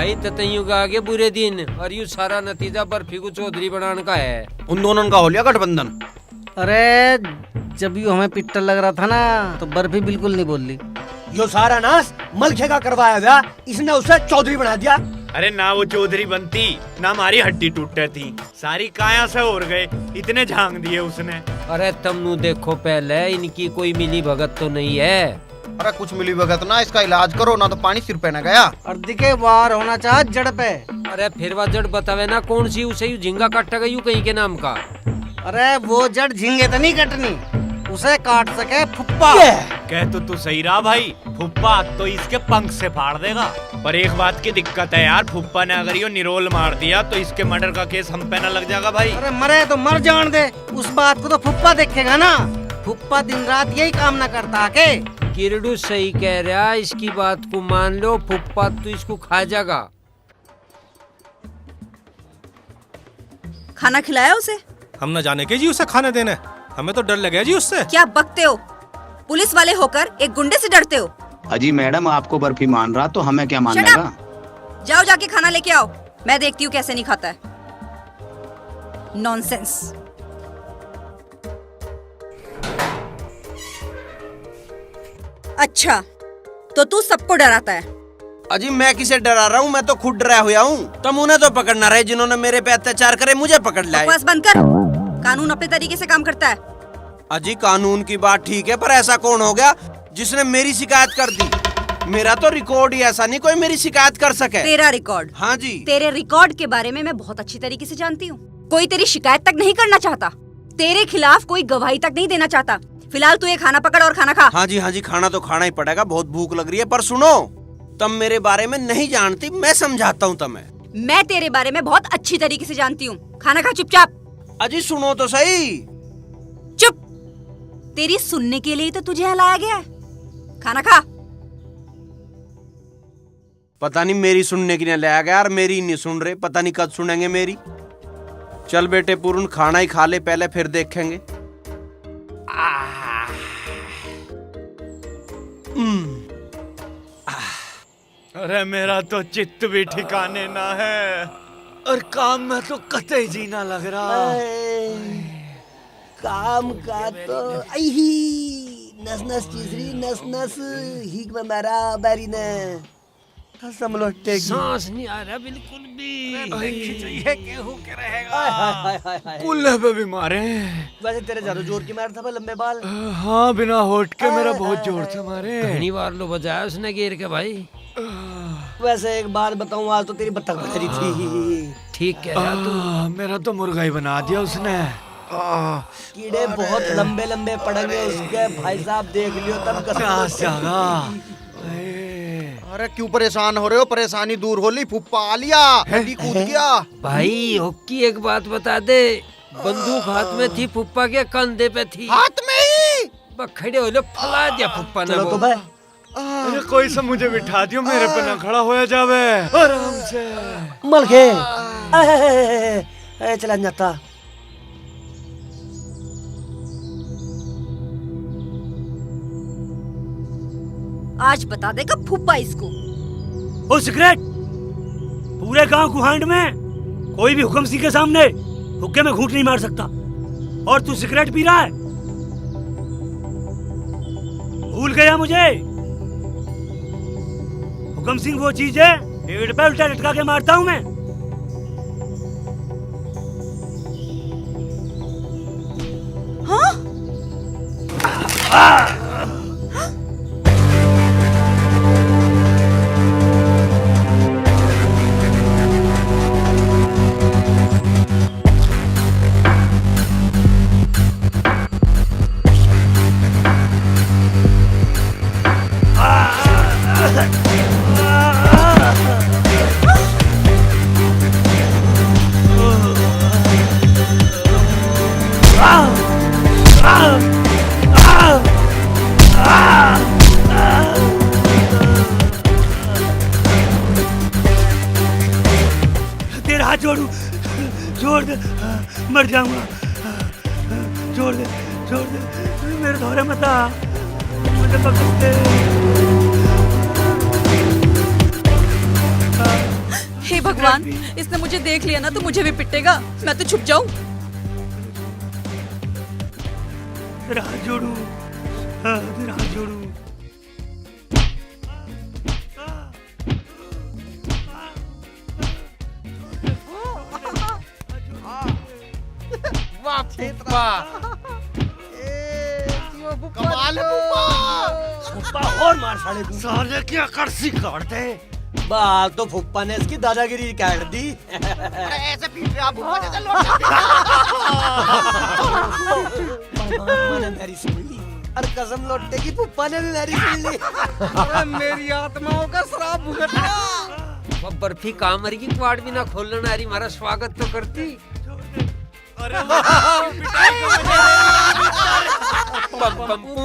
भाई ततैयों का आगे बुरे दिन और यू सारा नतीजा बर्फी को चौधरी बनाने का है। उन दोनों का हो लिया गठबंधन। अरे जब यू हमें पिट्टर लग रहा था ना तो बर्फी बिल्कुल नहीं बोल ली। यो सारा नाश मलखे का करवाया गया, इसने उसे चौधरी बना दिया। अरे ना वो चौधरी बनती ना हमारी हड्डी टूटे थी, सारी काया से और गए, इतने झांग दिए उसने। अरे तुम देखो पहले इनकी कोई मिली भगत तो नहीं है। अरे कुछ मिली भगत ना, इसका इलाज करो ना तो पानी सिर पे न गया। और दिखे वार होना चाह जड़ पे। अरे फिर वह जड़ बतावे ना कौन सी, उसे यू झिंगा काटा गई कहीं के नाम का। अरे वो जड़ झिंगे तो नहीं कटनी, उसे काट सके फुप्पा। कह तो तू सही रहा भाई, फुप्पा तो इसके पंख से फाड़ देगा। पर एक बात की दिक्कत है यार, फुप्पा ने अगर यो निरोल मार दिया तो इसके मर्डर का केस हम पे न लग जाएगा भाई। अरे मरे तो मर जान दे, उस बात को तो फुप्पा देखेगा ना। फुप्पा दिन रात यही काम ना करता के। किरडू सही कह रहा, इसकी बात को मान लो, फुप्पा तो इसको खा जाएगा। खाना खिलाया उसे? हम न जाने के जी उसे खाने देने, हमें तो डर लगे जी उससे। क्या बकते हो? पुलिस वाले होकर एक गुंडे से डरते हो? अजी मैडम आपको बर्फी मान रहा तो हमें क्या मान Shut लेगा? up! जाओ जाके खाना लेके आओ, मैं देखती हूँ कैसे नहीं खाता है। नॉनसेंस। अच्छा तो तू सबको डराता है? अजी मैं किसे डरा रहा हूँ, मैं तो खुद डरा हुआ हूँ। तुम उन्हें तो पकड़ना रहे जिन्होंने मेरे पे अत्याचार करे, मुझे पकड़ लाए। बकवास बंद कर, कानून अपने तरीके से काम करता है। अजी कानून की बात ठीक है, पर ऐसा कौन हो गया जिसने मेरी शिकायत कर दी? मेरा तो रिकॉर्ड ही ऐसा नहीं कोई मेरी शिकायत कर सके। तेरा रिकॉर्ड? हाँ जी। तेरे रिकॉर्ड के बारे में मैं बहुत अच्छी तरीके से जानती हूँ। कोई तेरी शिकायत तक नहीं करना चाहता, तेरे खिलाफ कोई गवाही तक नहीं देना चाहता। फिलहाल तू ये खाना पकड़ और खाना खा। हाँ जी खाना तो खाना ही पड़ेगा, बहुत भूख लग रही है। पर सुनो, तुम मेरे बारे में नहीं जानती, मैं समझाता हूँ तुम्हें। मैं तेरे बारे में बहुत अच्छी तरीके से जानती हूँ। खाना खा चुपचाप। अजी सुनो तो सही। चुप, तेरी सुनने के लिए तो तुझे यहाँ लाया गया है। खाना खा। पता नहीं मेरी सुनने की नहीं लाया गया यार, मेरी नहीं सुन रहे, पता नहीं कब सुनेंगे मेरी। चल बेटे पूर्ण खाना ही खा ले पहले, फिर देखेंगे। अरे मेरा तो चित्त भी ठिकाने ना है और काम में तो कतई जीना लग रहा। काम का तो नस नस चीजरी नस नस हीक में मेरा बैरी ने समलो टेक सांस नहीं आ रहा बिल्कुल भी। कुल्ले पे भी मारे। वैसे तेरे ज्यादा जोर की मार था पर लंबे बाल। हाँ बिना होट के मेरा बहुत जोर से मारे। घनी बार लो बजाया उसने घेर के भाई। वैसे एक बात बताऊं, आज तो तेरी बत्तख बजा रही थी। ठीक कह रहा तू। मेरा तो मुर्गा ही बना दिया उसने। कीड़े बहुत लंबे लंबे पड़ेंगे उसके, भाई साहब देख लियो तब अरे क्यों परेशान हो रहे हो? परेशानी दूर हो ली, फुप्पा आ लिया, हड्डी कूद गया। भाई होक्की एक बात बता दे, बंदूक हाथ में थी, फुप्पा के कंधे पे थी। हाथ में ही खड़े हो लो, फला दिया फुप्पा ने। तो भाई अरे कोई सा मुझे बिठा दियो, मेरे पे ना खड़ा होया जावे आराम से। मलके चला जाता। आज बता देगा फुप्पा इसको। ओ सिगरेट, पूरे गांव गुहांड में कोई भी हुक्म सिंह के सामने हुक्के में घूंट नहीं मार सकता, और तू सिगरेट पी रहा है? भूल गया मुझे? हुक्म सिंह वो चीज है पेड़ पे उल्टा लटका के मारता हूं मैं। हाँ? तेरा हाथ जोड़ू, छोड़ दे, मर जाऊंगा। छोड़ दे, छोड़ दे, मेरे धोरे मत आ, मुझे पकड़ दे। भगवान, इसने मुझे देख लिया ना तो मुझे भी पिटेगा। मैं तो छुप जाऊं। तेरा हाथ जोड़ू, हाँ, तेरा हाथ जोड़ू। वाह फुप्पा, कमाल है फुप्पा और मार साले तू। साले की अकड़सी काटते। बाल तो फुप्पा ने इसकी दादागिरी काट दी। ऐसे पीट रहे आप फुप्पा जैसे लौट परमात्मा ने मेरी सुन ली और कसम लौटते की फुप्पा ने भी मेरी सुन ली। मेरी आत्माओं का श्राप भुगत लिया। वो बर्फी कामर की क्वाड भी ना खोलना रही, हमारा स्वागत तो करती। अरे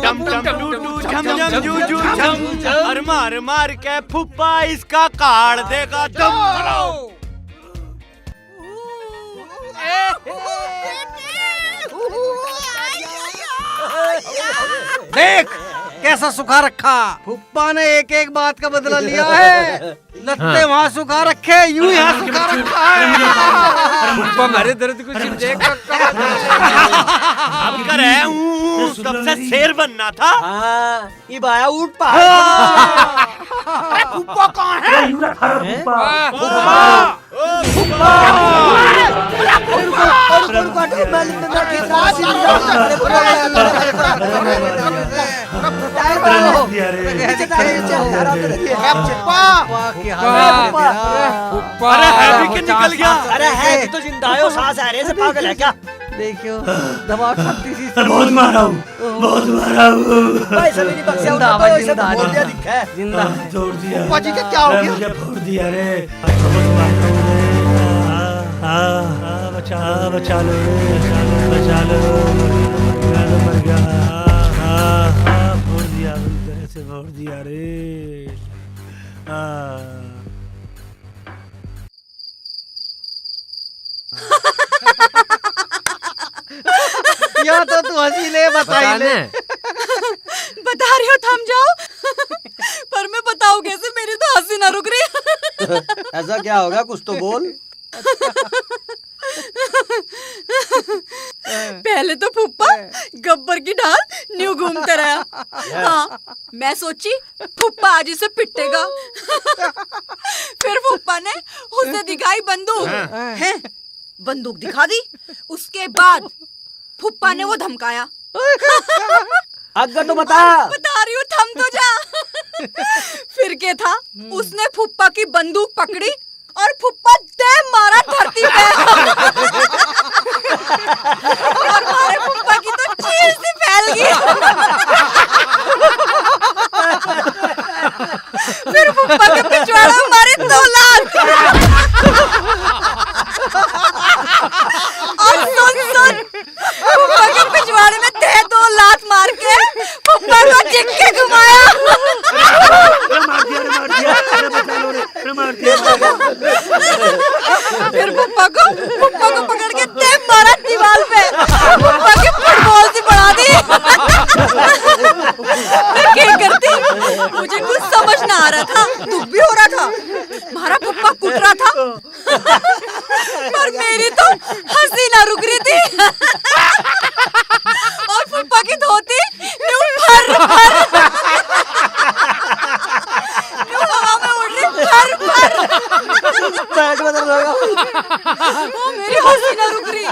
टम टम टू टू झम झम जू जू झम, और मार मार के फुप्पा इसका काट देगा दम। देख कैसा सुखा रखा। फुप्पा ने एक एक बात का बदला लिया है। लत्ते वहाँ सुखा रखे, यूं यहाँ सुखा रखा है। फुप्पा हमारे दर्द को सिर्फ देख अब कर है तब से शेर बनना था। हाँ, ये बाया ऊट पा। फुप्पा कहाँ है? अरे है भी कि निकल गया? अरे है कि तो जिंदा है, सांस आ रहे से पागल है क्या? देखियो दबाव शक्ति सी बहुत मारा हूँ, बहुत मारा हूँ। भाई सभी ने बक्से उठा तो इसे बोल दिया दिखा है। जिंदा तोड़ दिया। फुप्पा जी क्या हो गया? मुझे फोड़ दिया रे। बहुत मारा हूँ रे। बचा बचा लो, बचा लो, मर गया। फोड़ दिया, तरह से फोड़ दिया रे। या तो तू हंसी ले, बताई ले। बता रही हो थम जाओ। पर मैं बताऊं कैसे, मेरी तो हंसी ना रुक रही। ऐसा क्या होगा, कुछ तो बोल। पहले तो फुप्पा गब्बर की ढाल न्यू घूमता रहा। हाँ, मैं सोची फुप्पा आज इसे पिटेगा। फिर फुप्पा ने उसे दिखाई बंदूक। हैं? बंदूक दिखा दी। उसके बाद फुप्पा ने वो धमकाया। अगर तो बता रही हूँ, थम तो जा। फिर क्या था, उसने फुप्पा की बंदूक पकड़ी और फुप्पा दे मारा धरती पे। और मारे फुप्पा की तो चील सी फैल गई। फिर फुप्पा के पिछवाड़े में मारे 2 लात। और सुन फुप्पा के पिछवाड़े में 2 लात मार के फुप्पा को चिक्के घुमाया। फिर फुप्पा को पकड़ के टेप मारा दीवार पे। फुप्पा की फुटबॉल से बढ़ा दी। मैं क्या करती, मुझे कुछ समझ ना आ रहा था। दुख भी हो रहा था, हमारा फुप्पा कुट रहा था, पर मेरी तो हंसी ना रुक रही थी। और फुप्पा की धोती यूं फर हवा में उड़ रही, फर बैठ बदल होगा। वो मेरी हंसी ना रुक रही।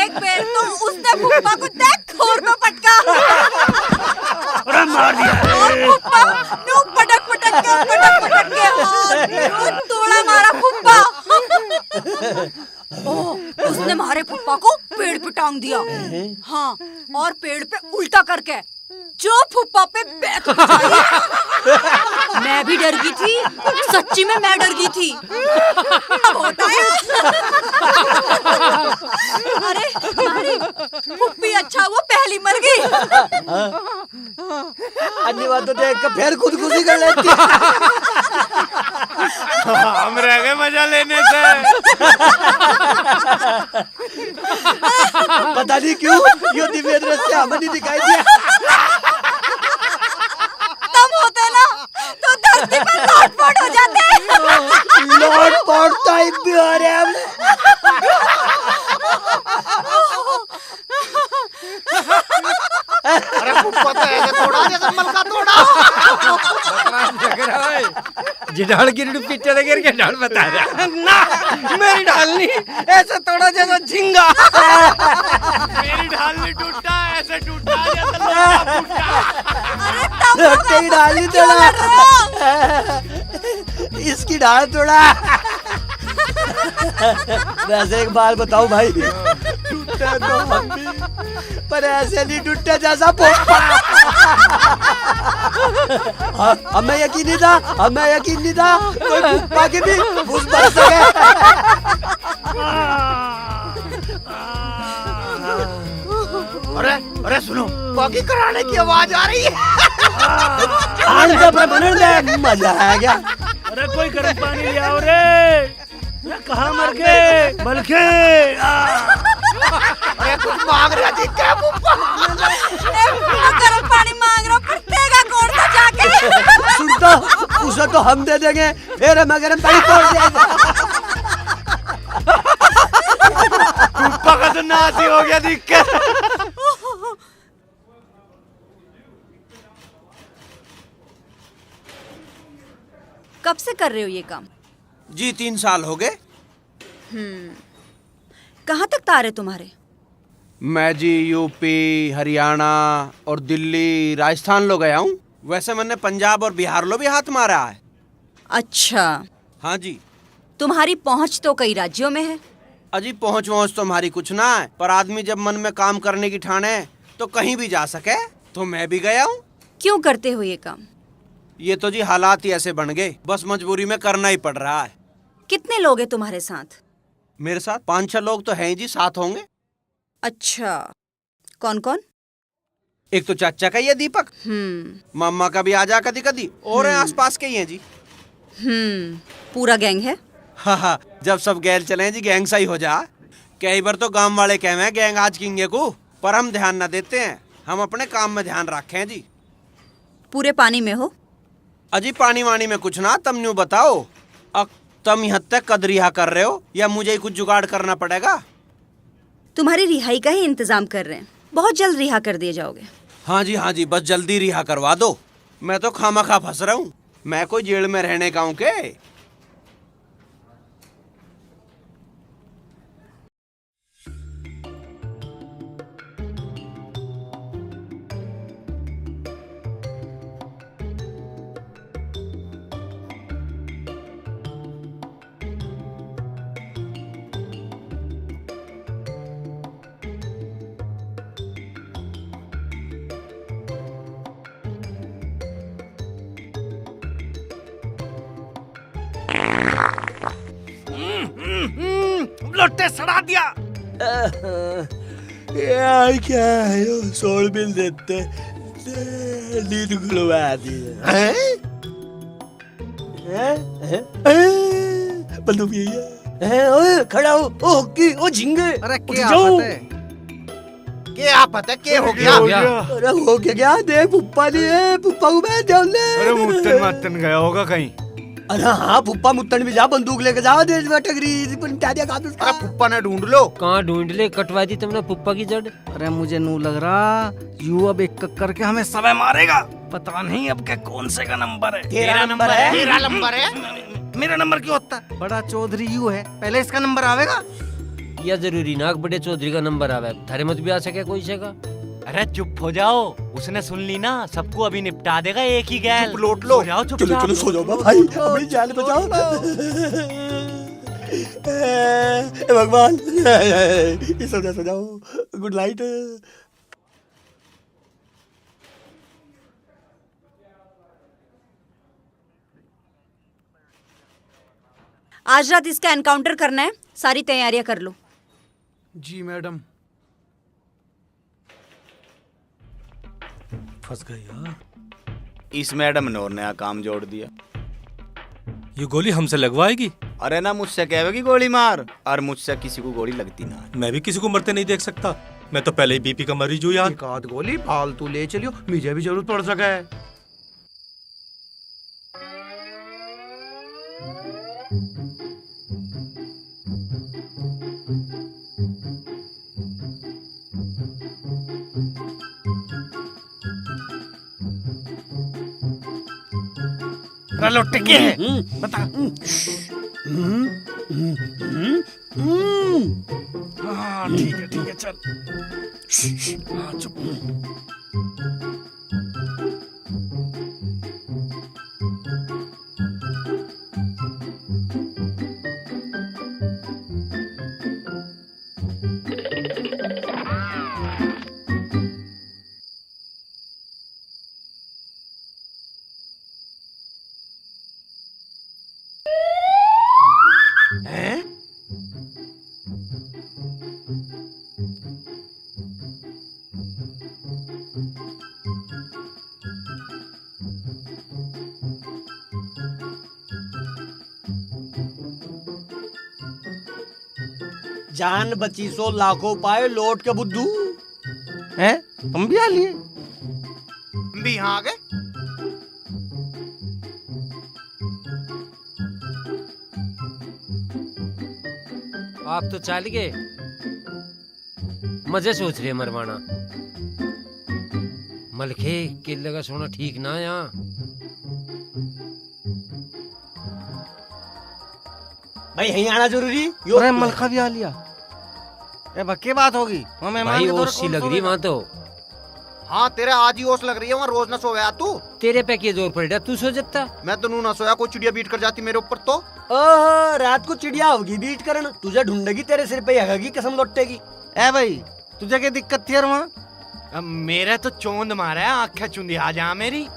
एक पैर तो उसने फुप्पा को देख खोर में पटका। मार दिया। और फुप्पा यूं पटक के यूं तोड़ा मारा फुप्पा। उसने मारे फुप्पा को पेड़ पे टांग दिया। हाँ, और पेड़ पे उल्टा करके जो फुप्पा पे बैठ बचाई। मैं भी डर गई थी, सच्ची में मैं डर गई थी। अब होता है। अरे फुप्पी अच्छा वो पहली मर गई। अन्य बात तो देख कर फिर खुदकुशी कर लेती। हम रह गए मजा लेने से। पता नहीं क्यों यो दिव्य दृश्य हमें नहीं दिखाई दिया। तब होते ना तो धरती पर लौट-पौट हो जाते। लौट पौट तो भी हो रहे हैं अरे फुप्पा तो ऐसे थोड़ा जैसे मलका थोड़ा। जिडाल की पिक्चर गिर के डाल बता रहा ना मेरी ढाल नहीं, ऐसे थोड़ा जैसा झिंगा। मेरी ढाल नहीं टूटा, ऐसे टूटा जैसे लोटा फूटा। लोटे की ढाल नहीं तोड़ा, इसकी ढाल तोड़ा। वैसे एक बात बताऊं भाई, टूटा तो हम भी, पर ऐसे नहीं टूटा जैसा फुप्पा। हमें यकीन नहीं था, हमें यकीन नहीं था कोई फुप्पा की भी घुस बढ़ सके। अरे अरे सुनो, बाकी कराने की आवाज आ रही है। मजा आ गया। अरे कोई गर्म पानी ले आओ रे। अरे कहाँ मर गए बलखे? अरे कुछ मांग रहा थी क्या फुप्पा? गरम पानी मांग रहा, फटेगा कौन सा जाके? सुन तो, उसे तो हम दे देंगे, फिर हम गरम पानी तोड़ देंगे। फुप्पा का तो नाश ही हो गया दिक्कत। कब से कर रहे हो ये काम? जी 3 साल हो गए। कहाँ तक तार है तुम्हारे? मैं जी यूपी, हरियाणा और दिल्ली, राजस्थान लो गया हूँ। वैसे मैंने पंजाब और बिहार लो भी हाथ मारा है। अच्छा, हाँ जी। तुम्हारी पहुँच तो कई राज्यों में है। अजी पहुँच तो हमारी कुछ ना है, पर आदमी जब मन में काम करने की ठाने तो कहीं भी जा सके, तो मैं भी गया हूँ। क्यों करते हो ये काम? ये तो जी हालात ही ऐसे बन गए, बस मजबूरी में करना ही पड़ रहा है। कितने लोग हैं तुम्हारे साथ? मेरे साथ 5-6 लोग तो हैं जी, 7 होंगे। अच्छा, कौन कौन? एक तो चाचा का ही है दीपक, मामा का भी आ जा कदी कदी, और हैं आसपास के ही हैं जी। पूरा गैंग है? हाँ, जब सब गैल चले जी गैंग सा ही हो जा। कई बार तो गांव वाले कहे हैं गैंग आज किंगे को, पर हम ध्यान न देते हैं, हम अपने काम में ध्यान रखे हैं जी। पूरे पानी में हो? अजी पानी वानी में कुछ ना, तम न्यू बताओ। अब तम यहाँ तक कद रिहा कर रहे हो या मुझे ही कुछ जुगाड़ करना पड़ेगा? तुम्हारी रिहाई का ही इंतजाम कर रहे हैं, बहुत जल्द रिहा कर दिए जाओगे। हाँ जी, बस जल्दी रिहा करवा दो। मैं तो खामखा फंस रहा हूँ, मैं कोई जेल में रहने का हूँ के? लोटे सड़ा दिया। यार क्या है, 100 बिल देते, नींद खुलवा दी। बंदूक यही है। ओए खड़ा हो, ओ हॉकी, ओ झिंगे। अरे क्या आफत है? क्या आफत है? क्या हो गया? अरे हो क्या? देख फुप्पा नहीं है, फुप्पा को मैं जाऊँ ले। अरे मुत्तन मातन गया होगा कहीं। अरे हाँ, फुप्पा मुत्तन भी जा, बंदूक लेके जाओ, देश में टगरी अरे फुप्पा ने ढूंढ लो। कहाँ ढूंढ ले, कटवा दी तुमने पुप्पा की जड़। अरे मुझे नू लग रहा यू अब एक करके हमें समय मारेगा। पता नहीं अब के कौन से का नंबर है। तेरा नंबर है? मेरा नंबर है? मेरा नंबर क्यों होता है? बड़ा चौधरी यू है, पहले इसका नंबर आवेगा। या जरूरी ना बड़े चौधरी का नंबर आवे, थारे मत भी आ सके कोई से का। अरे चुप हो जाओ, उसने सुन ली ना, सबको अभी निपटा देगा एक ही गैल। चुप लोट लो। सो जाओ चुप। चलो चलो सो जाओ भाई, अपनी जान बचाओ। ए भगवान, सो जाओ, गुड नाइट। आज रात इसका एनकाउंटर करना है, सारी तैयारियां कर लो। जी मैडम। फंस गए यार। इस मैडम ने और नया काम जोड़ दिया। ये गोली हमसे लगवाएगी? अरे ना मुझसे कहेगी गोली मार, और मुझसे किसी को गोली लगती ना। मैं भी किसी को मरते नहीं देख सकता, मैं तो पहले ही बीपी का मरीज हूँ यार। एक आध गोली फालतू ले चलियो, मुझे भी जरूरत पड़ सके। लौट के है बता। हाँ ठीक है चल। हाँ चुप। जान बची सो लाखों पाए लौट के बुद्धू। हैं तुम भी आ लिए? हम भी यहाँ आ गए। आप तो चाल गए, मजे सोच रहे मरवाना। मलखे किले का सोना ठीक ना यहाँ। भाई यहीं आना जरूरी। अरे मलखा भी आ लिया। ए बक्के बात होगी वो मेहमान भाई के तौर ओसी कौन लग रही सोएगा? वहाँ तो। हाँ तेरे आज ही ओस लग रही है, वहाँ रोज ना सोया तू। तेरे पे क्या जोर पड़ रहा, तू सो जाता। मैं तो नू ना सोया, कोई चिड़िया बीट कर जाती मेरे ऊपर तो। ओह रात को चिड़िया होगी बीट करन, तुझे ढूंढेगी तेरे सिर पे हगेगी कसम लौटेगी। ए भाई तुझे क्या दिक्कत थी यार वहाँ? अब मेरा तो चोंद मारा है, आंखें चुंदी आ जा मेरी।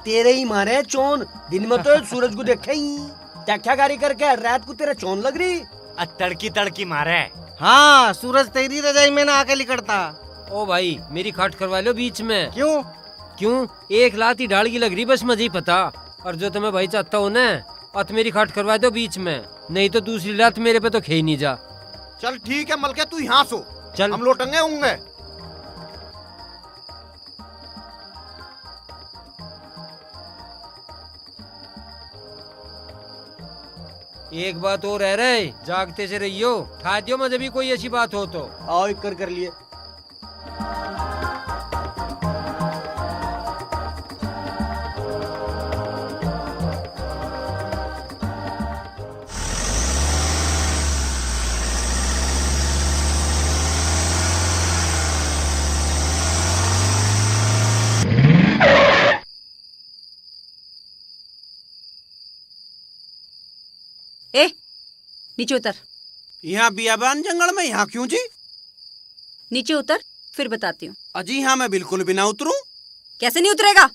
तेरे ही मारे चोन, दिन में तो सूरज को देखे ही क्या गाड़ी करके, रात को तेरा चोन लग रही। तड़की तड़की मारा है। हाँ सूरज तेरी रजाई में ना आके लिकड़ता। ओ भाई मेरी खाट करवा लो बीच में। क्यों? क्यों? एक लात ही डाल की लग रही, बस मुझे ही पता। और जो तुम्हें भाई चाहता हो ना, अत मेरी खाट करवा दो बीच में, नहीं तो दूसरी लात मेरे पे तो खे ही नहीं जा। चल ठीक है मलके, तू यहाँ सो, चल हम लौटेंगे होंगे। एक बात और रह रहे, जागते से रहियो, ठा दियो मुझे भी कोई ऐसी बात हो तो। आओ एक कर लिए। ए नीचे उतर। यहाँ बियाबान जंगल में यहाँ क्यों जी? नीचे उतर फिर बताती हूँ। अजी हाँ मैं बिल्कुल भी ना उतरूं। कैसे नहीं उतरेगा?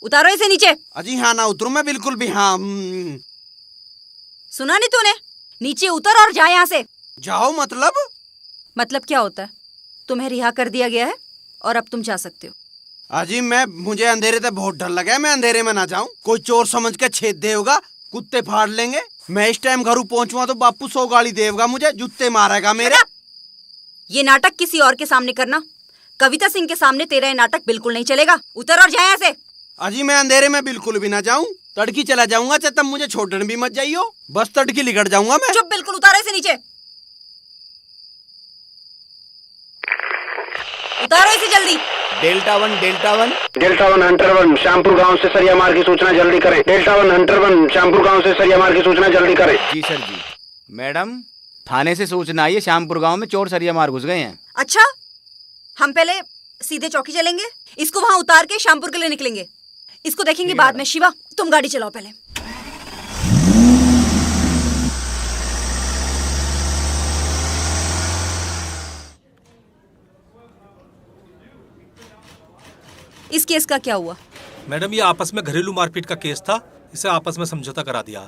उतारो इसे नीचे। अजी हाँ ना उतरूं मैं बिल्कुल भी। हाँ सुना नहीं तूने? नीचे उतर और जा यहाँ से। जाओ मतलब? मतलब क्या होता है? तुम्हें रिहा कर दिया गया है और अब तुम जा सकते हो। अजी मुझे अंधेरे से बहुत डर लगा है, मैं अंधेरे में ना जाऊं। कोई चोर समझ के छेद देगा, कुत्ते फाड़ लेंगे। मैं इस टाइम घरों पहुंचूंगा तो बापू 100 गाली देगा मुझे, जूते मारेगा मेरे। ये नाटक किसी और के सामने करना, कविता सिंह के सामने तेरा ये नाटक बिल्कुल नहीं चलेगा। उतर और जा यहाँ से। अजी मैं अंधेरे में बिल्कुल भी ना जाऊं, तड़की चला जाऊंगा, चाहे तब मुझे छोड़ने भी मत जाइयो, बस तड़की लिगड़ जाऊंगा मैं। चुप, बिल्कुल उतारो इसे नीचे। उतारो इसे जल्दी। Delta one Hunter one Shyampur गांव से सरिया मार की सूचना जल्दी करें। Delta one Hunter one Shyampur गांव से सरिया मार की सूचना जल्दी करें। जी सर जी। मैडम थाने से सूचना आई है, श्यामपुर गांव में चोर सरिया मार घुस गए हैं। अच्छा, हम पहले सीधे चौकी चलेंगे, इसको वहां उतार के श्यामपुर के लिए निकलेंगे। इसको देखेंगे बाद में। शिवा तुम गाड़ी चलाओ पहले। इस केस का क्या हुआ? मैडम ये आपस में घरेलू मारपीट का केस था, इसे आपस में समझौता करा दिया।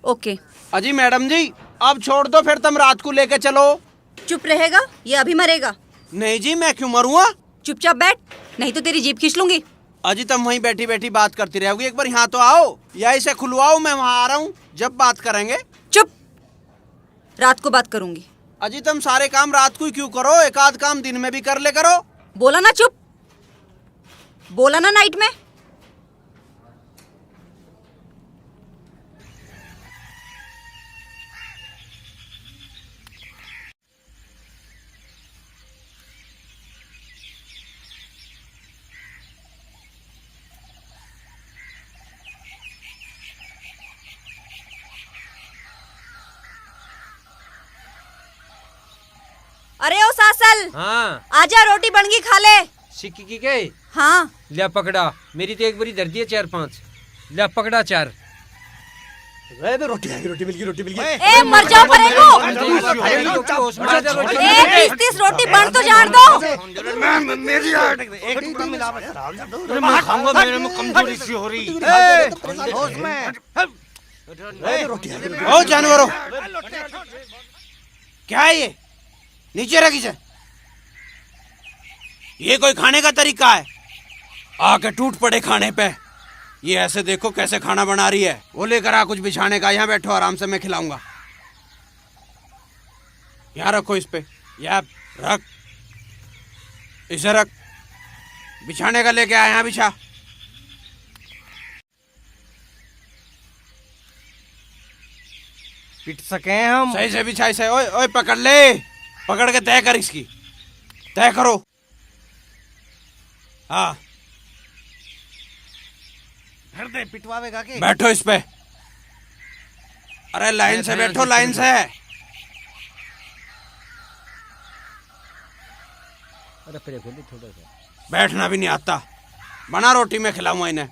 ओके। अजी मैडम जी अब छोड़ दो, फिर तुम रात को लेके चलो। चुप रहेगा या अभी मरेगा? नहीं जी मैं क्यों मरूंगा। चुपचाप बैठ, नहीं तो तेरी जीभ खींच लूंगी। अजी तुम वहीं बैठी बैठी बात करती रहोगी, एक बार यहाँ तो आओ, या इसे खुलवाओ, मैं वहाँ आ रहा हूँ, जब बात करेंगे। चुप, रात को बात करूंगी। अजी तुम सारे काम रात को ही क्यों करो, एक आध काम दिन में भी कर ले करो। बोला ना चुप, बोला ना नाइट में। अरे ओ सासल, हाँ आजा रोटी बन गई खा ले। सिक्की की के हाँ ले पकड़ा, मेरी तो एक बारी धर दिए 4-5, ले पकड़ा 4। रोटी मिल गई। ए मर जाओ परेगो। ए 30 रोटी बन तो जान दो। मैं खाऊंगा, मेरे में कमजोरी सी हो रही। ओ जानवरों, क्या है ये? नीचे रखी से। ये कोई खाने का तरीका है? आके टूट पड़े खाने पे। ये ऐसे देखो कैसे खाना बना रही है। वो लेकर आ कुछ बिछाने का, यहाँ बैठो आराम से, मैं खिलाऊंगा। यहाँ रखो इस पे, यहाँ रख, इसे रख। बिछाने का लेके आ, यहाँ बिछा। पिट सके हम। सही से बिछा इसे। ओए ओए पकड़ ले, पकड़ के तय कर, इसकी तय करो। हाँ दे, पिटवावेगा के? बैठो इस पे। अरे लाइन से बैठो, लाइन से। अरे परे खोली थोड़ा सा। बैठना भी नहीं आता। बना रोटी, में खिलाऊंगा इन्हें।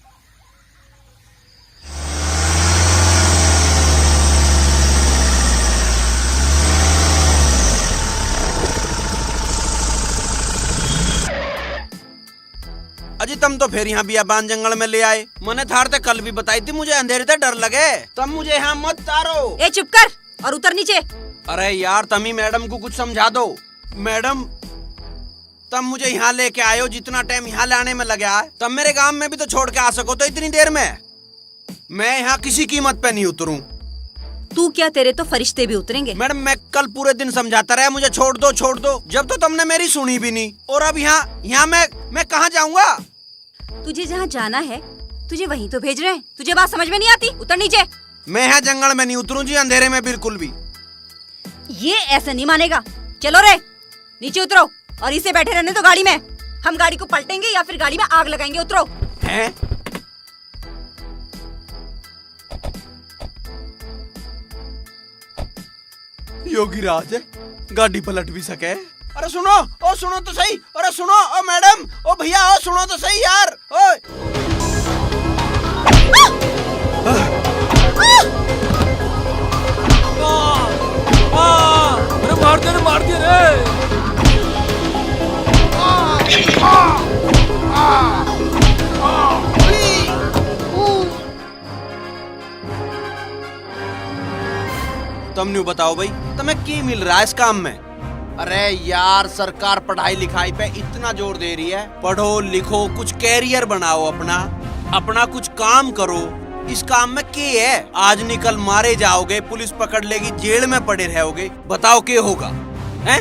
अजी तुम तो फिर यहाँ बियाबान जंगल में ले आए। मैंने थार ते कल भी बताई थी, मुझे अंधेरे से डर लगे। तुम मुझे यहाँ मत तारो। ए चुप कर और उतर नीचे। अरे यार तमी मैडम को कुछ समझा दो। मैडम तब मुझे यहाँ लेके आए हो, जितना टाइम यहाँ लाने में लगा है, तब मेरे गांव में भी तो छोड़ के आ सको। तो इतनी देर में मैं यहाँ किसी कीमत पे नहीं उतरूं। तू क्या, तेरे तो फरिश्ते भी उतरेंगे। मैडम मैं कल पूरे दिन समझाता रहा, मुझे छोड़ दो छोड़ दो, जब तो तुमने मेरी सुनी भी नहीं। और अब यहाँ मैं कहाँ जाऊँगा? तुझे जहाँ जाना है तुझे वहीं तो भेज रहे हैं। तुझे बात समझ में नहीं आती? उतर नीचे। मैं यहाँ जंगल में नहीं उतरूं जी, अंधेरे में बिल्कुल भी। ये ऐसा नहीं मानेगा। चलो रे नीचे उतरो और इसे बैठे रहने दो गाड़ी में। हम गाड़ी को पलटेंगे या फिर गाड़ी में आग लगाएंगे। उतरो। हैं? योगी राज है, गाड़ी पलट भी सके। अरे सुनो, ओ सुनो तो सही। अरे सुनो, ओ मैडम, ओ भैया, ओ सुनो तो सही यार। ओए अरे मार दिया रे। तुम न्यू बताओ भाई, तुम्हें की मिल रहा है इस काम में? अरे यार सरकार पढ़ाई लिखाई पे इतना जोर दे रही है। पढ़ो लिखो, कुछ कैरियर बनाओ अपना कुछ काम करो। इस काम में क्या है? आज निकल मारे जाओगे, पुलिस पकड़ लेगी, जेल में पड़े रहोगे। बताओ क्या होगा? हैं?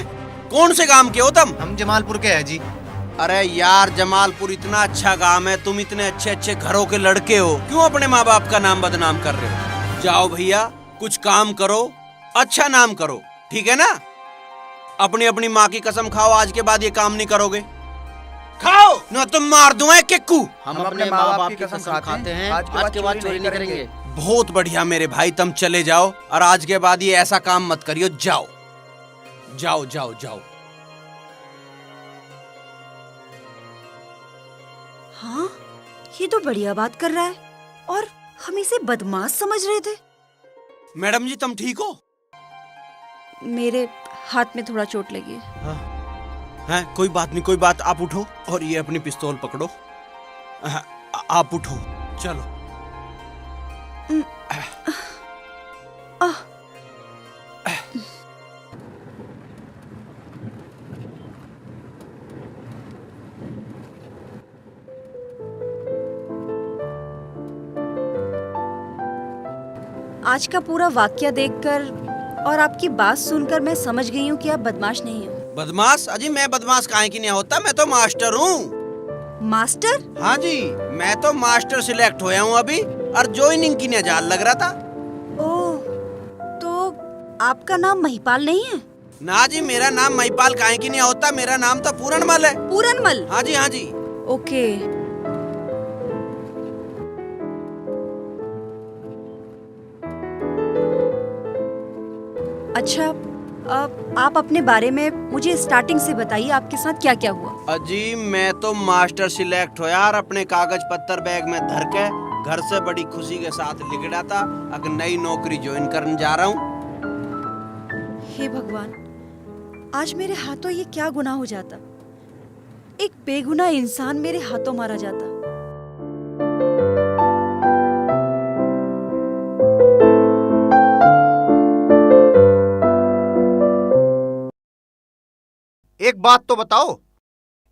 कौन से गांव के हो तुम? हम जमालपुर के हैं जी। अरे यार जमालपुर इतना अच्छा गांव है, तुम इतने अच्छे अच्छे घरों के लड़के हो, क्यों अपने माँ बाप का नाम बदनाम कर रहे हो? जाओ भैया कुछ काम करो, अच्छा नाम करो, ठीक है ना? अपनी अपनी माँ की कसम खाओ, आज के बाद ये काम नहीं करोगे। खाओ ना तुम मार दूं एक किक्कू। हम अपने माँ बाप की कसम खाते हैं, आज के बाद चोरी नहीं करेंगे। बहुत बढ़िया मेरे भाई, तुम चले जाओ और आज के बाद ये ऐसा काम मत करियो। जाओ जाओ जाओ जाओ। हाँ ये तो बढ़िया बात कर रहा है और हम इसे बदमाश समझ रहे थे। मैडम जी तुम ठीक हो? मेरे हाथ में थोड़ा चोट लगी है। हैं? कोई बात नहीं, कोई बात। आप उठो और ये अपनी पिस्तौल पकड़ो। आप उठो, चलो। आज का पूरा वाकया देखकर और आपकी बात सुनकर मैं समझ गई हूँ कि आप बदमाश नहीं हो। बदमाश? अजी मैं बदमाश काहे की नहीं होता, मैं तो मास्टर हूँ। मास्टर? हाँ जी, मैं तो मास्टर सिलेक्ट होया हूँ अभी, और ज्वाइनिंग की नजाल लग रहा था। ओह, तो आपका नाम महिपाल नहीं है? ना जी, मेरा नाम महिपाल काहे की नहीं होता, मेरा नाम तो पूरनमल है। पूरनमल? हाँ जी हाँ जी। ओके। अच्छा अब आप अपने बारे में मुझे स्टार्टिंग से बताइए, आपके साथ क्या क्या हुआ। अजी मैं तो मास्टर सिलेक्ट हो यार, अपने कागज पत्तर बैग में धर के घर से बड़ी खुशी के साथ लिखड़ा था, अब नई नौकरी ज्वाइन करने जा रहा हूँ। हे भगवान, आज मेरे हाथों ये क्या गुनाह हो जाता, एक बेगुनाह इंसान मेरे हाथों मारा जाता। एक बात तो बताओ,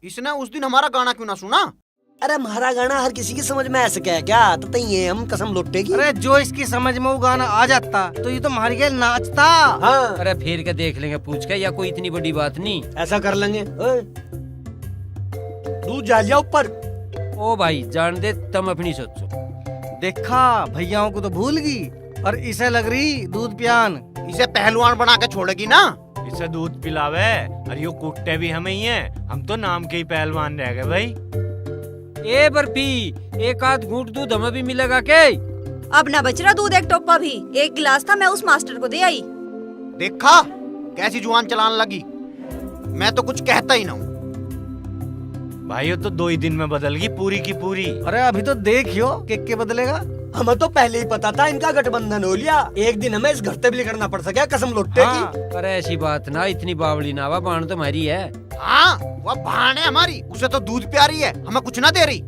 इसने उस दिन हमारा गाना क्यों ना सुना? अरे हमारा गाना हर किसी की समझ में ऐसे क्या है क्या? तो ये हम कसम लुटेगी। अरे जो इसकी समझ में वो गाना आ जाता तो ये तो हमारी के नाचता। हाँ अरे फिर के देख लेंगे पूछ के, या कोई इतनी बड़ी बात नहीं। ऐसा कर लेंगे। ओए, दूध डाल जा ऊपर। ओ भाई जान दे, तुम अपनी सोचो। देखा भैयाओं को तो भूल गई, और इसे लग रही दूध पियान। इसे पहलवान बना के छोड़ेगी ना। इसे दूध पिलावे और यो कुट्टे भी हमें ही हैं। हम तो नाम के ही पहलवान रह गए भाई। ए बर्फी, एक आध घूंट दूध हमें भी मिलेगा के? अब ना बच रहा दूध एक टोपा भी, एक गिलास था मैं उस मास्टर को दे आई। देखा कैसी जुबान चलाने लगी, मैं तो कुछ कहता ही ना हूँ। भाई ये तो 2 ही दिन में बदल गई पूरी की पूरी। अरे अभी तो देखियो के बदलेगा। हमें तो पहले ही पता था इनका गठबंधन हो लिया, एक दिन हमें इस घर से भी करना पड़ सका कसम लुट्टे हाँ। की। अरे ऐसी बात ना, इतनी बावली ना वा, बाण तो हमारी है। हाँ वह बहन है हमारी, उसे तो दूध प्यारी है, हमें कुछ ना दे रही।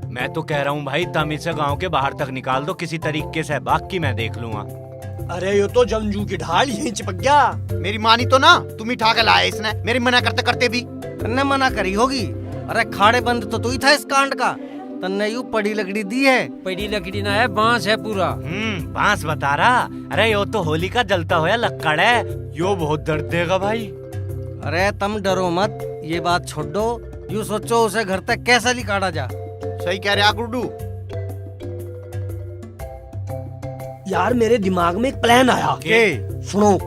मैं तो कह रहा हूँ भाई, तुम इसे गांव के बाहर तक निकाल दो किसी तरीके से, बाकी मैं देख लूंगा। अरे ये तो जमजू की ढाल यहीं चिपक गया। मेरी मानी तो ना, तुम ही ठा के लाए इसने, मेरी मना करते करते भी। तन्ने मना करी होगी। अरे खाड़े बंद तो तू ही था इस कांड का। तन्ने यू पड़ी लकड़ी दी है। पड़ी लकड़ी ना है, बांस है पूरा। बांस बता रहा। अरे यो तो होली का जलता हुआ लक्कड़ है, यो बहुत दर्द देगा भाई। अरे तुम डरो मत, ये बात छोड़ दो। यू सोचो उसे घर तक कैसा निकाला जा। सही कह रहे गुड्डू। यार मेरे दिमाग में एक प्लान आया। के सुनो,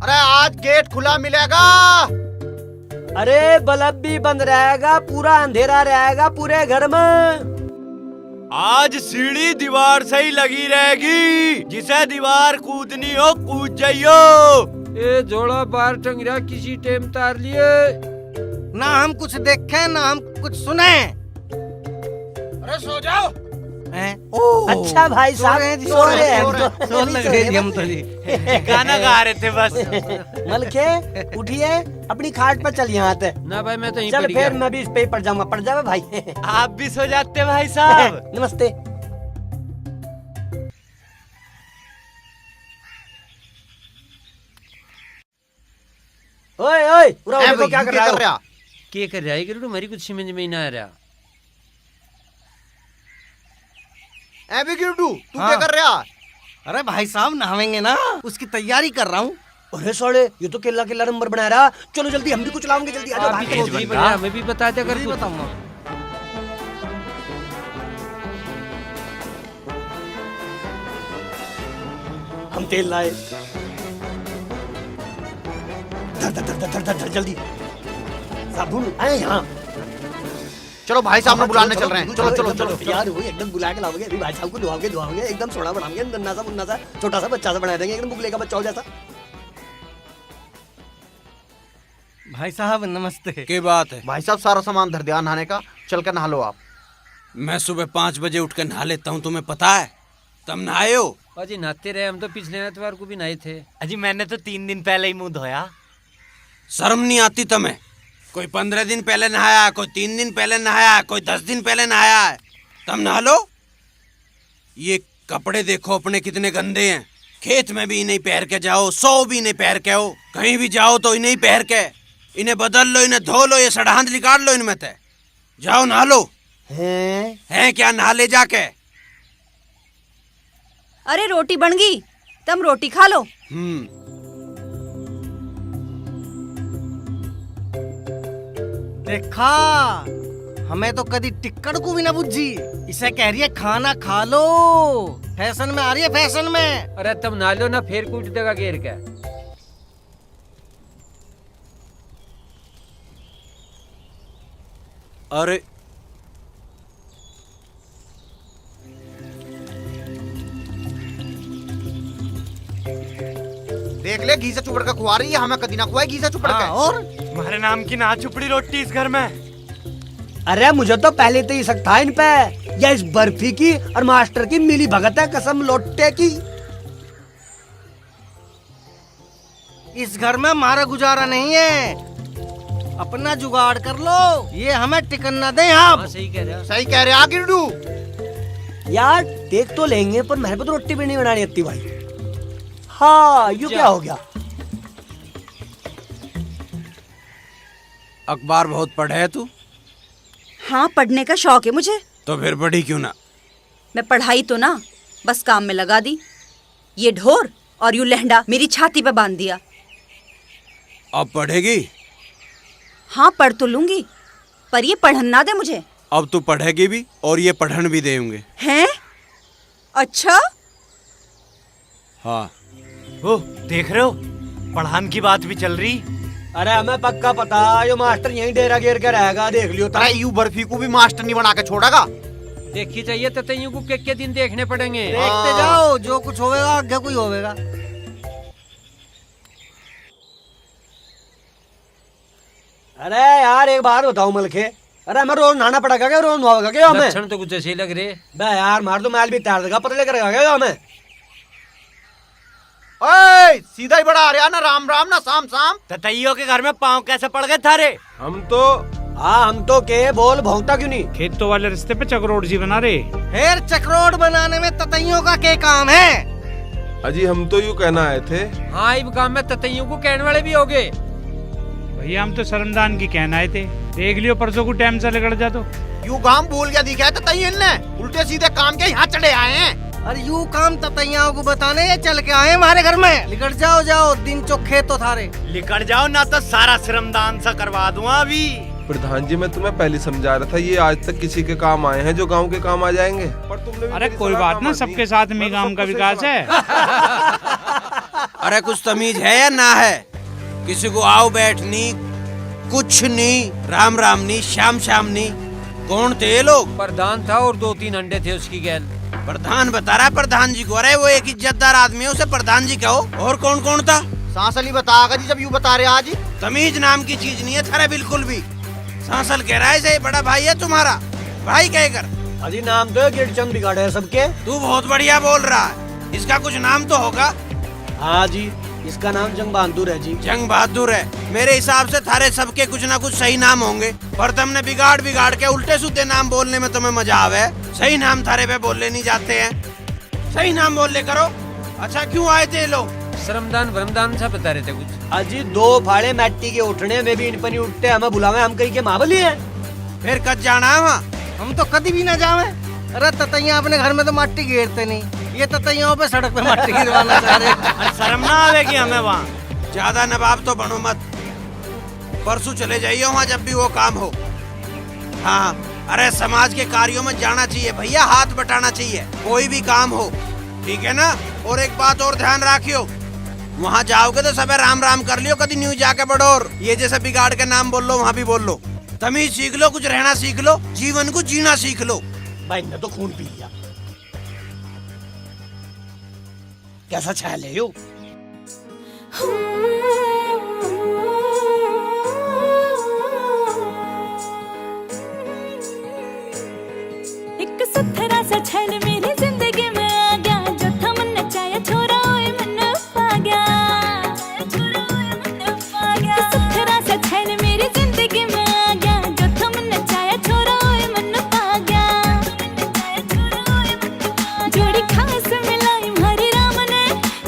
अरे आज गेट खुला मिलेगा। अरे बल्ब भी बंद रहेगा, पूरा अंधेरा रहेगा पूरे घर में। आज सीढ़ी दीवार से ही लगी रहेगी, जिसे दीवार कूदनी हो कूद जाइयो। ए जोड़ा बार टंगरा किसी टेम तार लिए। ना हम कुछ देखे ना हम कुछ सुने। अरे सो जाओ। अच्छा भाई साहब सो रहे हैं। सो लग रही हम तो जी। गाना गा रहे थे बस। मलखे उठिए, अपनी खाट पर चल यहाँ से। ना भाई मैं तो यहीं चल पड़ फिर गया। मैं भी इस पे पड़ जाऊंगा। पड़ जाओ भाई। आप भी सो जाते भाई साहब। नमस्ते। ओए ओए पूरा उठो, क्या कर रहा हो? के कर रहा है गुरु, मेरी कुछ समझ में ही ना आ रहा। ए भी गुड्डू, तू हाँ। क्या कर रहा? अरे भाई साहब नहावेंगे ना, उसकी तैयारी कर रहा हूँ। अरे साले ये तो केला केला नंबर बना रहा। चलो जल्दी, हम भी कुछ लाओगे, जल्दी आ जाओ। आप भी भाग। तो भी बढ़िया, हमें भी बता दे अगर कुछ। बताऊंगा। हम तेल लाए। धर धर धर धर धर धर जल्दी। साबुन आए यहाँ। चलो भाई साहब ने बुलाने चल रहे हैं। चलो चलो चलो। यार वो एकदम बुला के लाओगे, अभी भाई साहब को धुआओगे एकदम सोना बनाएंगे, नन्ना सा मुन्ना सा छोटा सा बच्चा सा बना देंगे, एकदम बुगले का बच्चा हो जैसा। भाई साहब नमस्ते। क्या बात है? भाई साहब सारा सामान धर दिया नहाने का, चल कर नहा लो आप। मैं सुबह 5 बजे उठ कर नहा लेता हूँ, तुम्हें पता है? तुम नहाए हो? अजी नहाते रहे, हम तो पिछले एतवार को भी नहाए थे। अजी मैंने तो 3 दिन पहले ही मुंह धोया। शर्म नहीं आती तुम्हें? कोई 15 दिन पहले नहाया, कोई 3 दिन पहले नहाया, कोई 10 दिन पहले नहाया है। तुम नहा लो। ये कपड़े देखो अपने कितने गंदे हैं। खेत में भी इन्हें पहन के जाओ, सो भी इन्हें पहन के हो, कहीं भी जाओ तो इन्हें पहन के। इन्हें बदल लो, इन्हें धो लो, ये सड़ांध निकाल लो इनमें से। जाओ नहा लो। हैं क्या, नहा ले जाके। अरे रोटी बन गई, तुम रोटी खा लो। देखा, हमें तो कभी टिक्कड़ को भी ना बुझी। इसे कह रही है खाना खा लो, फैशन में आ रही है, फैशन में। अरे तुम नहा लो ना, फिर कूट देगा घेर के। अरे घी से चुपड़ का खुआ रही है, हमें कदी ना खुआए घी से चुपड़ का। और तुम्हारे नाम की ना चुपड़ी रोटी इस घर में। अरे मुझे तो पहले तो ये शक था इन पे, या इस बर्फी की और मास्टर की मिली भगत है कसम लोटे की। इस घर में हमारा गुजारा नहीं है, अपना जुगाड़ कर लो, ये हमें टिकन ना दे आप। सही कह रहे हो। सही कह रहे आ गिरडू। यार देख तो लेंगे पर मेरे को तो रोटी भी नहीं बनानी आती भाई। हाँ यू क्या हो गया? अखबार बहुत पढ़े है तू? हाँ, पढ़ने का शौक है मुझे। तो फिर पढ़ी क्यों ना? मैं पढ़ाई तो ना बस काम में लगा दी। ये ढोर और यू लहंगा मेरी छाती पे बांध दिया। अब पढ़ेगी? हाँ, पढ़ तो लूंगी, पर ये पढ़न ना दे मुझे। अब तू पढ़ेगी भी और ये पढ़न भी देंगे। हैं? अच्छा? हाँ। ओह, देख रहे हो, पढ़ान की बात भी चल रही। अरे हमें पक्का पता यो मास्टर यहीं डेरा घेर के रहेगा, देख लियो। अरे यू बर्फी को भी मास्टर नहीं बना के छोड़ेगा। देखी चाहिए ततैयों को के दिन देखने पड़ेंगे। देखते जाओ, जो कुछ होवेगा आगे कोई होवेगा। अरे यार एक बार बताओ मलखे, अरे हमें रोज नहाना पड़ेगा क्या? रोज नहाएगा क्या हमें? लक्षण तो कुछ ऐसे ही लग रहे। बे यार मार तो मैल भी तैयार देगा, पता लेकर क्या हमें? ओए सीधा ही बड़ा आ रहा ना, राम राम ना शाम शाम। ततैयों के घर में पाँव कैसे पड़ गए थारे? हम तो के बोल भौंकता क्यों नहीं? खेतों वाले रिश्ते पे चक्रोड़ जी बना रहे। फिर चक्रोड़ बनाने में ततैयों का क्या काम है? अजी हम तो यूँ कहना आए थे। हाँ, इस काम में ततैयों को कहने वाले भी होगे। भैया हम तो शर्मदान की कहना आए थे, देख लियो परसों को टाइम से लगड़ जा तो। यू काम भूल गया दिखा तो तई इनने उल्टे सीधे काम के यहाँ चढ़े आए हैं। अरे यू काम ततैयाओं को बताने ये चल के आए हमारे घर में। लिकट जाओ जाओ, दिन चोखे तो थारे। लिकड़ जाओ ना तो सारा श्रमदान सा करवा दूंगा अभी। प्रधान जी मैं तुम्हें पहले समझा रहा था, ये आज तक किसी के काम आए हैं जो गांव के काम आ जाएंगे। पर तुमने भी अरे मेरी कोई सलाह बात काम ना, आनी। सबके साथ में गांव का विकास है। अरे कुछ तमीज है या ना है? किसी को आओ बैठनी कुछ नहीं, राम राम नहीं, श्याम श्याम नहीं। कौन थे ये लोग? प्रधान था और 2-3 अंडे थे उसकी गैल। प्रधान बता रहा है प्रधान जी को। अरे वो एक इज्जतदार आदमी है, उसे प्रधान जी कहो। और कौन कौन था? सांस अली बतागा जी, जब यू बता रहे आज। तमीज नाम की चीज नहीं है थारे बिल्कुल भी। सांसल कह रहा है इसे, बड़ा भाई है तुम्हारा, भाई कहकर। अजी नाम तो गिरचंद बिगाड़े है सबके। तू बहुत बढ़िया बोल रहा है, इसका कुछ नाम तो होगा। हाँ जी, इसका नाम जंग बहादुर है जी। जंग बहादुर है। मेरे हिसाब से थारे सबके कुछ ना कुछ सही नाम होंगे, पर तुमने बिगाड़ बिगाड़ के उल्टे सीधे नाम बोलने में तुम्हें मजा आवे। सही नाम थारे पे बोलने नहीं जाते हैं, सही नाम बोल ले करो। अच्छा क्यों आए थे लोग? श्रमदान वरमदान सा बता रहे थे कुछ। अजी 2 फाड़े मिट्टी के उठने में भी इन पर नहीं उठते, हमें बुलावे, हम कहीं के महाबली हैं। फिर कद जाना है वहाँ? हम तो कभी भी ना जावे। अरे ततैया अपने घर में तो मट्टी घेरते नहीं, ये ततैयाओं पे सड़क पे मट्टी गिरवाना चाह रहे। अरे शर्म ना आवेगी हमें वहाँ। ज्यादा नवाब तो बनो मत, परसों चले जाइए वहाँ जब भी वो काम हो। हाँ, अरे समाज के कार्यों में जाना चाहिए भैया, हाथ बटाना चाहिए कोई भी काम हो, ठीक है ना? और एक बात और ध्यान रखियो, वहाँ जाओगे तो सब राम राम कर लियो, कभी न्यू जाके बड़ोर ये जैसे बिगाड़ के नाम बोल लो, वहाँ भी बोल लो। तमीज सीख लो, कुछ रहना सीख लो, जीवन को जीना सीख लो। भाई ने तो खून पी लिया, कैसा छैल है यू? एक सुथरा सा छैल मेरी जिंदगी में आ गया, जो था मन नचाया छोरा ओए मन पा गया। एक सुथरा सा छैल मेरी जिंदगी में आ गया, जो था मन नचाया छोरा ओए मन पा गया। जोड़ी खास मिलाई हरि राम ने,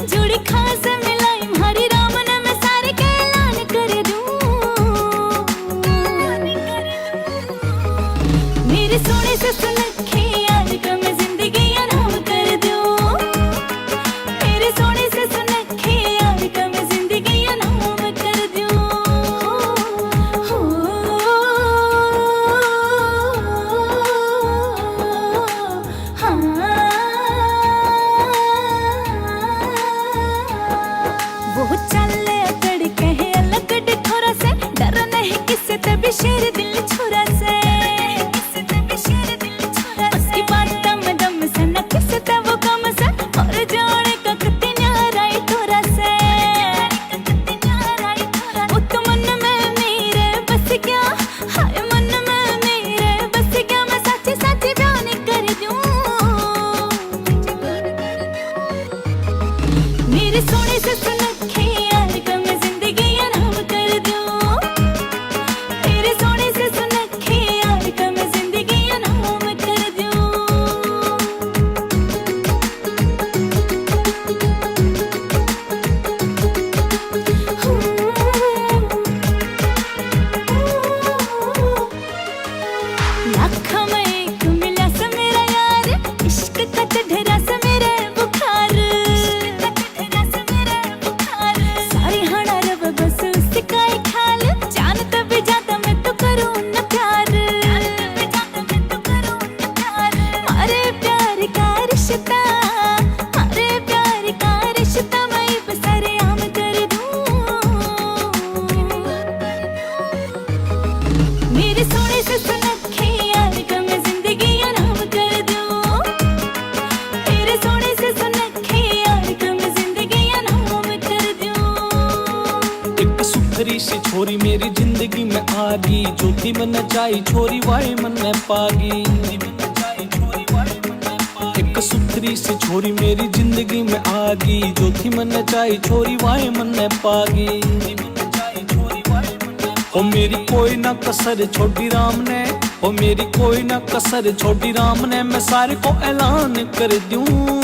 जोड़ी खास मिलाई हरि राम ने, मैं सारे के ऐलान कर दूं। मेरे सोने से सुनखी आज का मैं जिंदगी सी छोरी मेरी जिंदगी में आगी, जो थी मन नचाई छोरी वाई मन में पागी। एक सुथरी सी छोरी मेरी जिंदगी में आगी, जो थी मन नचाई छोरी वाई मन में पागी। ओ मेरी कोई ना कसर छोड़ी राम ने, ओ मेरी कोई ना कसर छोड़ी राम ने, मैं सारे को ऐलान कर दूं।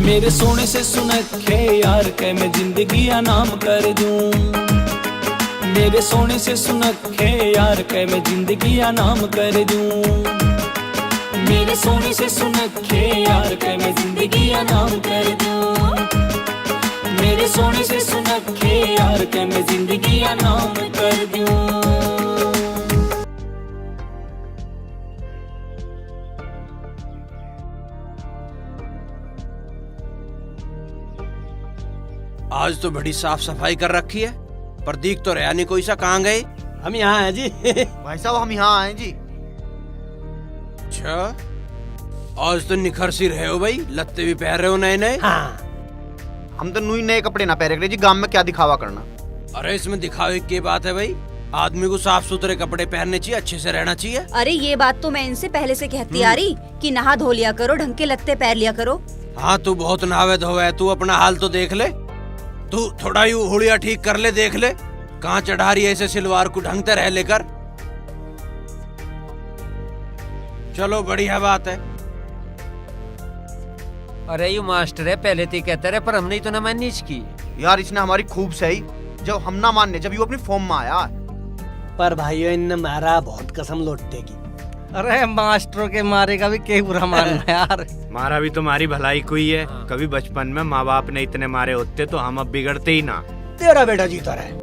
मेरे सोने से सुनखे यार के मैं जिंदगी नाम कर दूं। मेरे सोने से सुनखे यार के मैं जिंदगी नाम कर दूं। मेरे सोने से सुनखे यार के मैं जिंदगी नाम कर दूं। मेरे सोने से सुनखे यार के मैं जिंदगी नाम कर दूं। आज तो बड़ी साफ सफाई कर रखी है, पर दिख तो रहा नहीं कोई सा। कहाँ गए? हम यहाँ हैं जी। भाई साहब हम यहाँ आए जी। अच्छा, आज तो निखर सी रहे हो भाई, लत्ते भी पहन रहे हो नए नए। हाँ। हम तो नए कपड़े ना पहन रहे जी, गांव में क्या दिखावा करना। अरे इसमें दिखावे की बात है भाई, आदमी को साफ सुथरे कपड़े पहनने चाहिए, अच्छे से रहना चाहिए। अरे ये बात तो मैं इनसे पहले से कहती आ रही कि नहा धो लिया करो, ढंग के लत्ते पहन लिया करो। हाँ तू बहुत नहावे धोवे है, तू अपना हाल तो देख ले। तू थोड़ा यूं हुलिया ठीक कर ले, देख ले कहाँ चढ़ा रही है ऐसे सिलवार को, ढंग से रह लेकर। चलो बढ़िया बात है। अरे यू मास्टर है, पहले तो कहते रहे पर हमने तो ना मानी इसकी। यार इसने हमारी खूब सही, जब हम ना मानने, जब यू अपनी फॉर्म में आया। पर भाइयों इनने मारा बहुत कसम लौटने की। अरे मास्टरों के मारे का भी क्या बुरा मानना यार। मारा भी तुम्हारी भलाई को ही है। कभी बचपन में माँ बाप ने इतने मारे होते तो हम अब बिगड़ते ही ना। तेरा बेटा जीता रहे।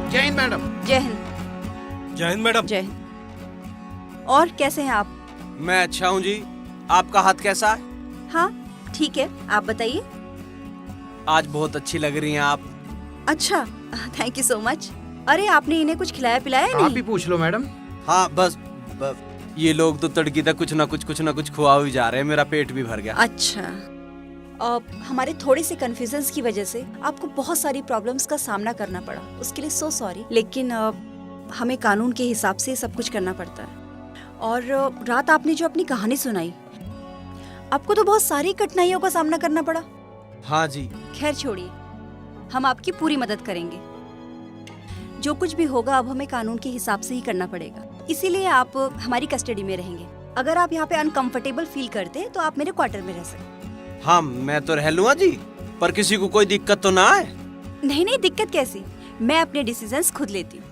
जय हिंद मैडम। जय हिंद। जय हिंद मैडम। जय हिंद। और कैसे हैं आप? मैं अच्छा हूँ जी, आपका हाथ कैसा है? हाँ ठीक है, आप बताइए। आज बहुत अच्छी लग रही हैं आप। अच्छा, थैंक यू सो मच। अरे आपने इन्हें कुछ खिलाया पिलाया नहीं? आप ही पूछ लो मैडम। हाँ बस ये लोग तो तड़की तक कुछ ना कुछ खुआ ही जा रहे हैं, मेरा पेट भी भर गया। अच्छा, हमारे थोड़े से कंफ्यूजन्स की वजह से आपको बहुत सारी प्रॉब्लम्स का सामना करना पड़ा, उसके लिए सो सॉरी। लेकिन हमें कानून के हिसाब से सब कुछ करना पड़ता है। और रात आपने जो अपनी कहानी सुनाई, आपको तो बहुत सारी कठिनाइयों का सामना करना पड़ा। हाँ जी। खैर छोड़िए, हम आपकी पूरी मदद करेंगे। जो कुछ भी होगा अब हमें कानून के हिसाब से ही करना पड़ेगा, इसीलिए आप हमारी कस्टडी में रहेंगे। अगर आप यहाँ पे अनकंफर्टेबल फील करते हैं तो आप मेरे क्वार्टर में रह सकते। हाँ मैं तो रह लूँगा जी, पर किसी को कोई दिक्कत तो ना आए। नहीं नहीं, दिक्कत कैसी, मैं अपने डिसीजंस खुद लेती हूँ।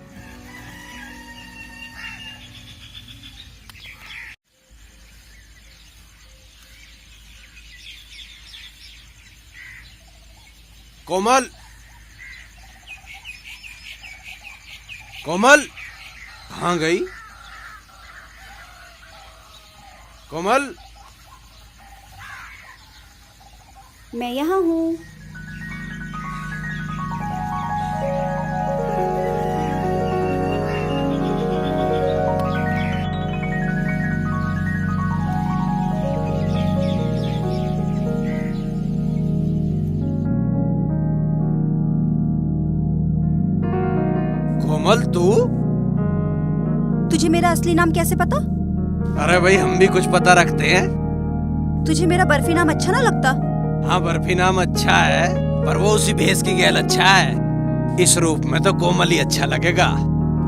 कोमल, कोमल कहाँ गई? कोमल, मैं यहाँ हूँ। कोमल तू? तुझे मेरा असली नाम कैसे पता? अरे भाई हम भी कुछ पता रखते हैं। तुझे मेरा बर्फी नाम अच्छा ना लगता? हाँ बर्फी नाम अच्छा है, पर वो उसी भेस की गैल अच्छा है। इस रूप में तो कोमल ही अच्छा लगेगा।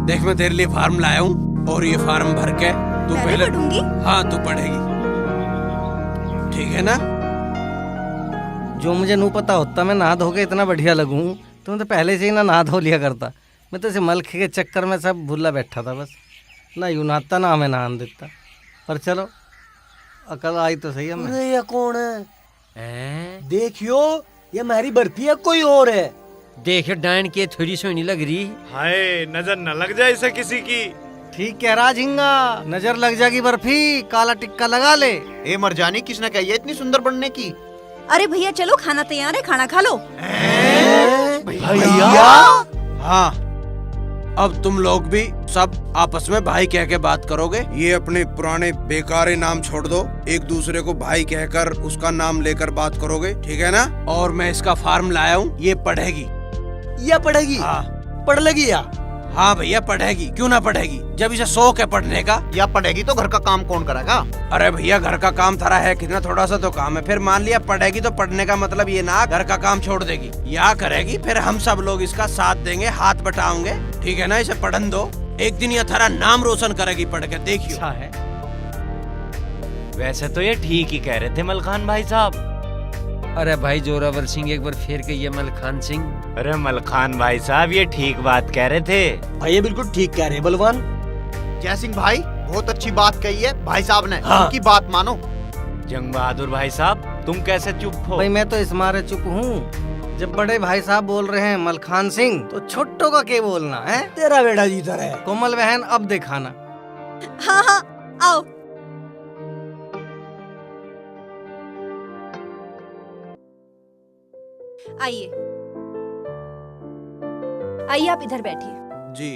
देख मैं तेरे लिए फार्म लाया हूँ, और ये फार्म भर के तू मैं पहले पढ़ूंगी? हाँ तू पढ़ेगी, ठीक है ना? जो मुझे नू पता होता मैं नहा धो के इतना बढ़िया लगूं तो मैं तो पहले से ही ना नहा धो लिया करता। मैं तो इसे मलख के चक्कर में सब भूला बैठा था बस। ना यूं नहाता ना हमें नहान देता। पर चलो अकल आई तो सही हमें। अरे ये कौन है? देखियो ये हमारी बर्फी है कोई और है। देख डायन की थोड़ी सोनी लग रही। हाय नजर न लग जाए इसे किसी की। ठीक कह रहा झिंगा, नजर लग जाएगी बर्फी, काला टिक्का लगा ले। ए मरजानी किसने कही है इतनी सुंदर बनने की? अरे भैया चलो खाना तैयार है, खाना खा लो। भैया हाँ, अब तुम लोग भी सब आपस में भाई कह के बात करोगे। ये अपने पुराने बेकारे नाम छोड़ दो, एक दूसरे को भाई कहकर उसका नाम लेकर बात करोगे, ठीक है ना? और मैं इसका फार्म लाया हूँ, ये पढ़ेगी। या पढ़ेगी? हाँ पढ़ लेगी या? हाँ भैया पढ़ेगी, क्यों ना पढ़ेगी, जब इसे शौक है पढ़ने का। या पढ़ेगी तो घर का काम कौन करेगा? अरे भैया घर का काम थारा है कितना, थोड़ा सा तो काम है। फिर मान लिया पढ़ेगी तो पढ़ने का मतलब ये ना घर का काम छोड़ देगी, या करेगी। फिर हम सब लोग इसका साथ देंगे, हाथ बटाओगे, ठीक है ना? इसे पढ़न दो, एक दिन ये थारा नाम रोशन करेगी पढ़ के, देखियो। अच्छा है। वैसे तो ये ठीक ही कह रहे थे मलखान भाई साहब। अरे भाई जोरावर सिंह एक बार फिर कहिए मलखान सिंह। अरे मलखान भाई साहब ये ठीक बात कह रहे थे। भाई ये बिल्कुल ठीक कह रहे हैं बलवान। जय सिंह भाई बहुत अच्छी बात कही है भाई साहब ने, हाँ। उनकी बात मानो। जंग बहादुर भाई साहब तुम कैसे चुप हो? भाई मैं तो इस मारे चुप हूँ, जब बड़े भाई साहब बोल रहे हैं मलखान सिंह तो छोटों का क्या बोलना है? तेरा बेटा जीता है। कोमल बहन अब दिखाना। हाँ हाँ आओ। आइए आइए आप इधर बैठिए। जी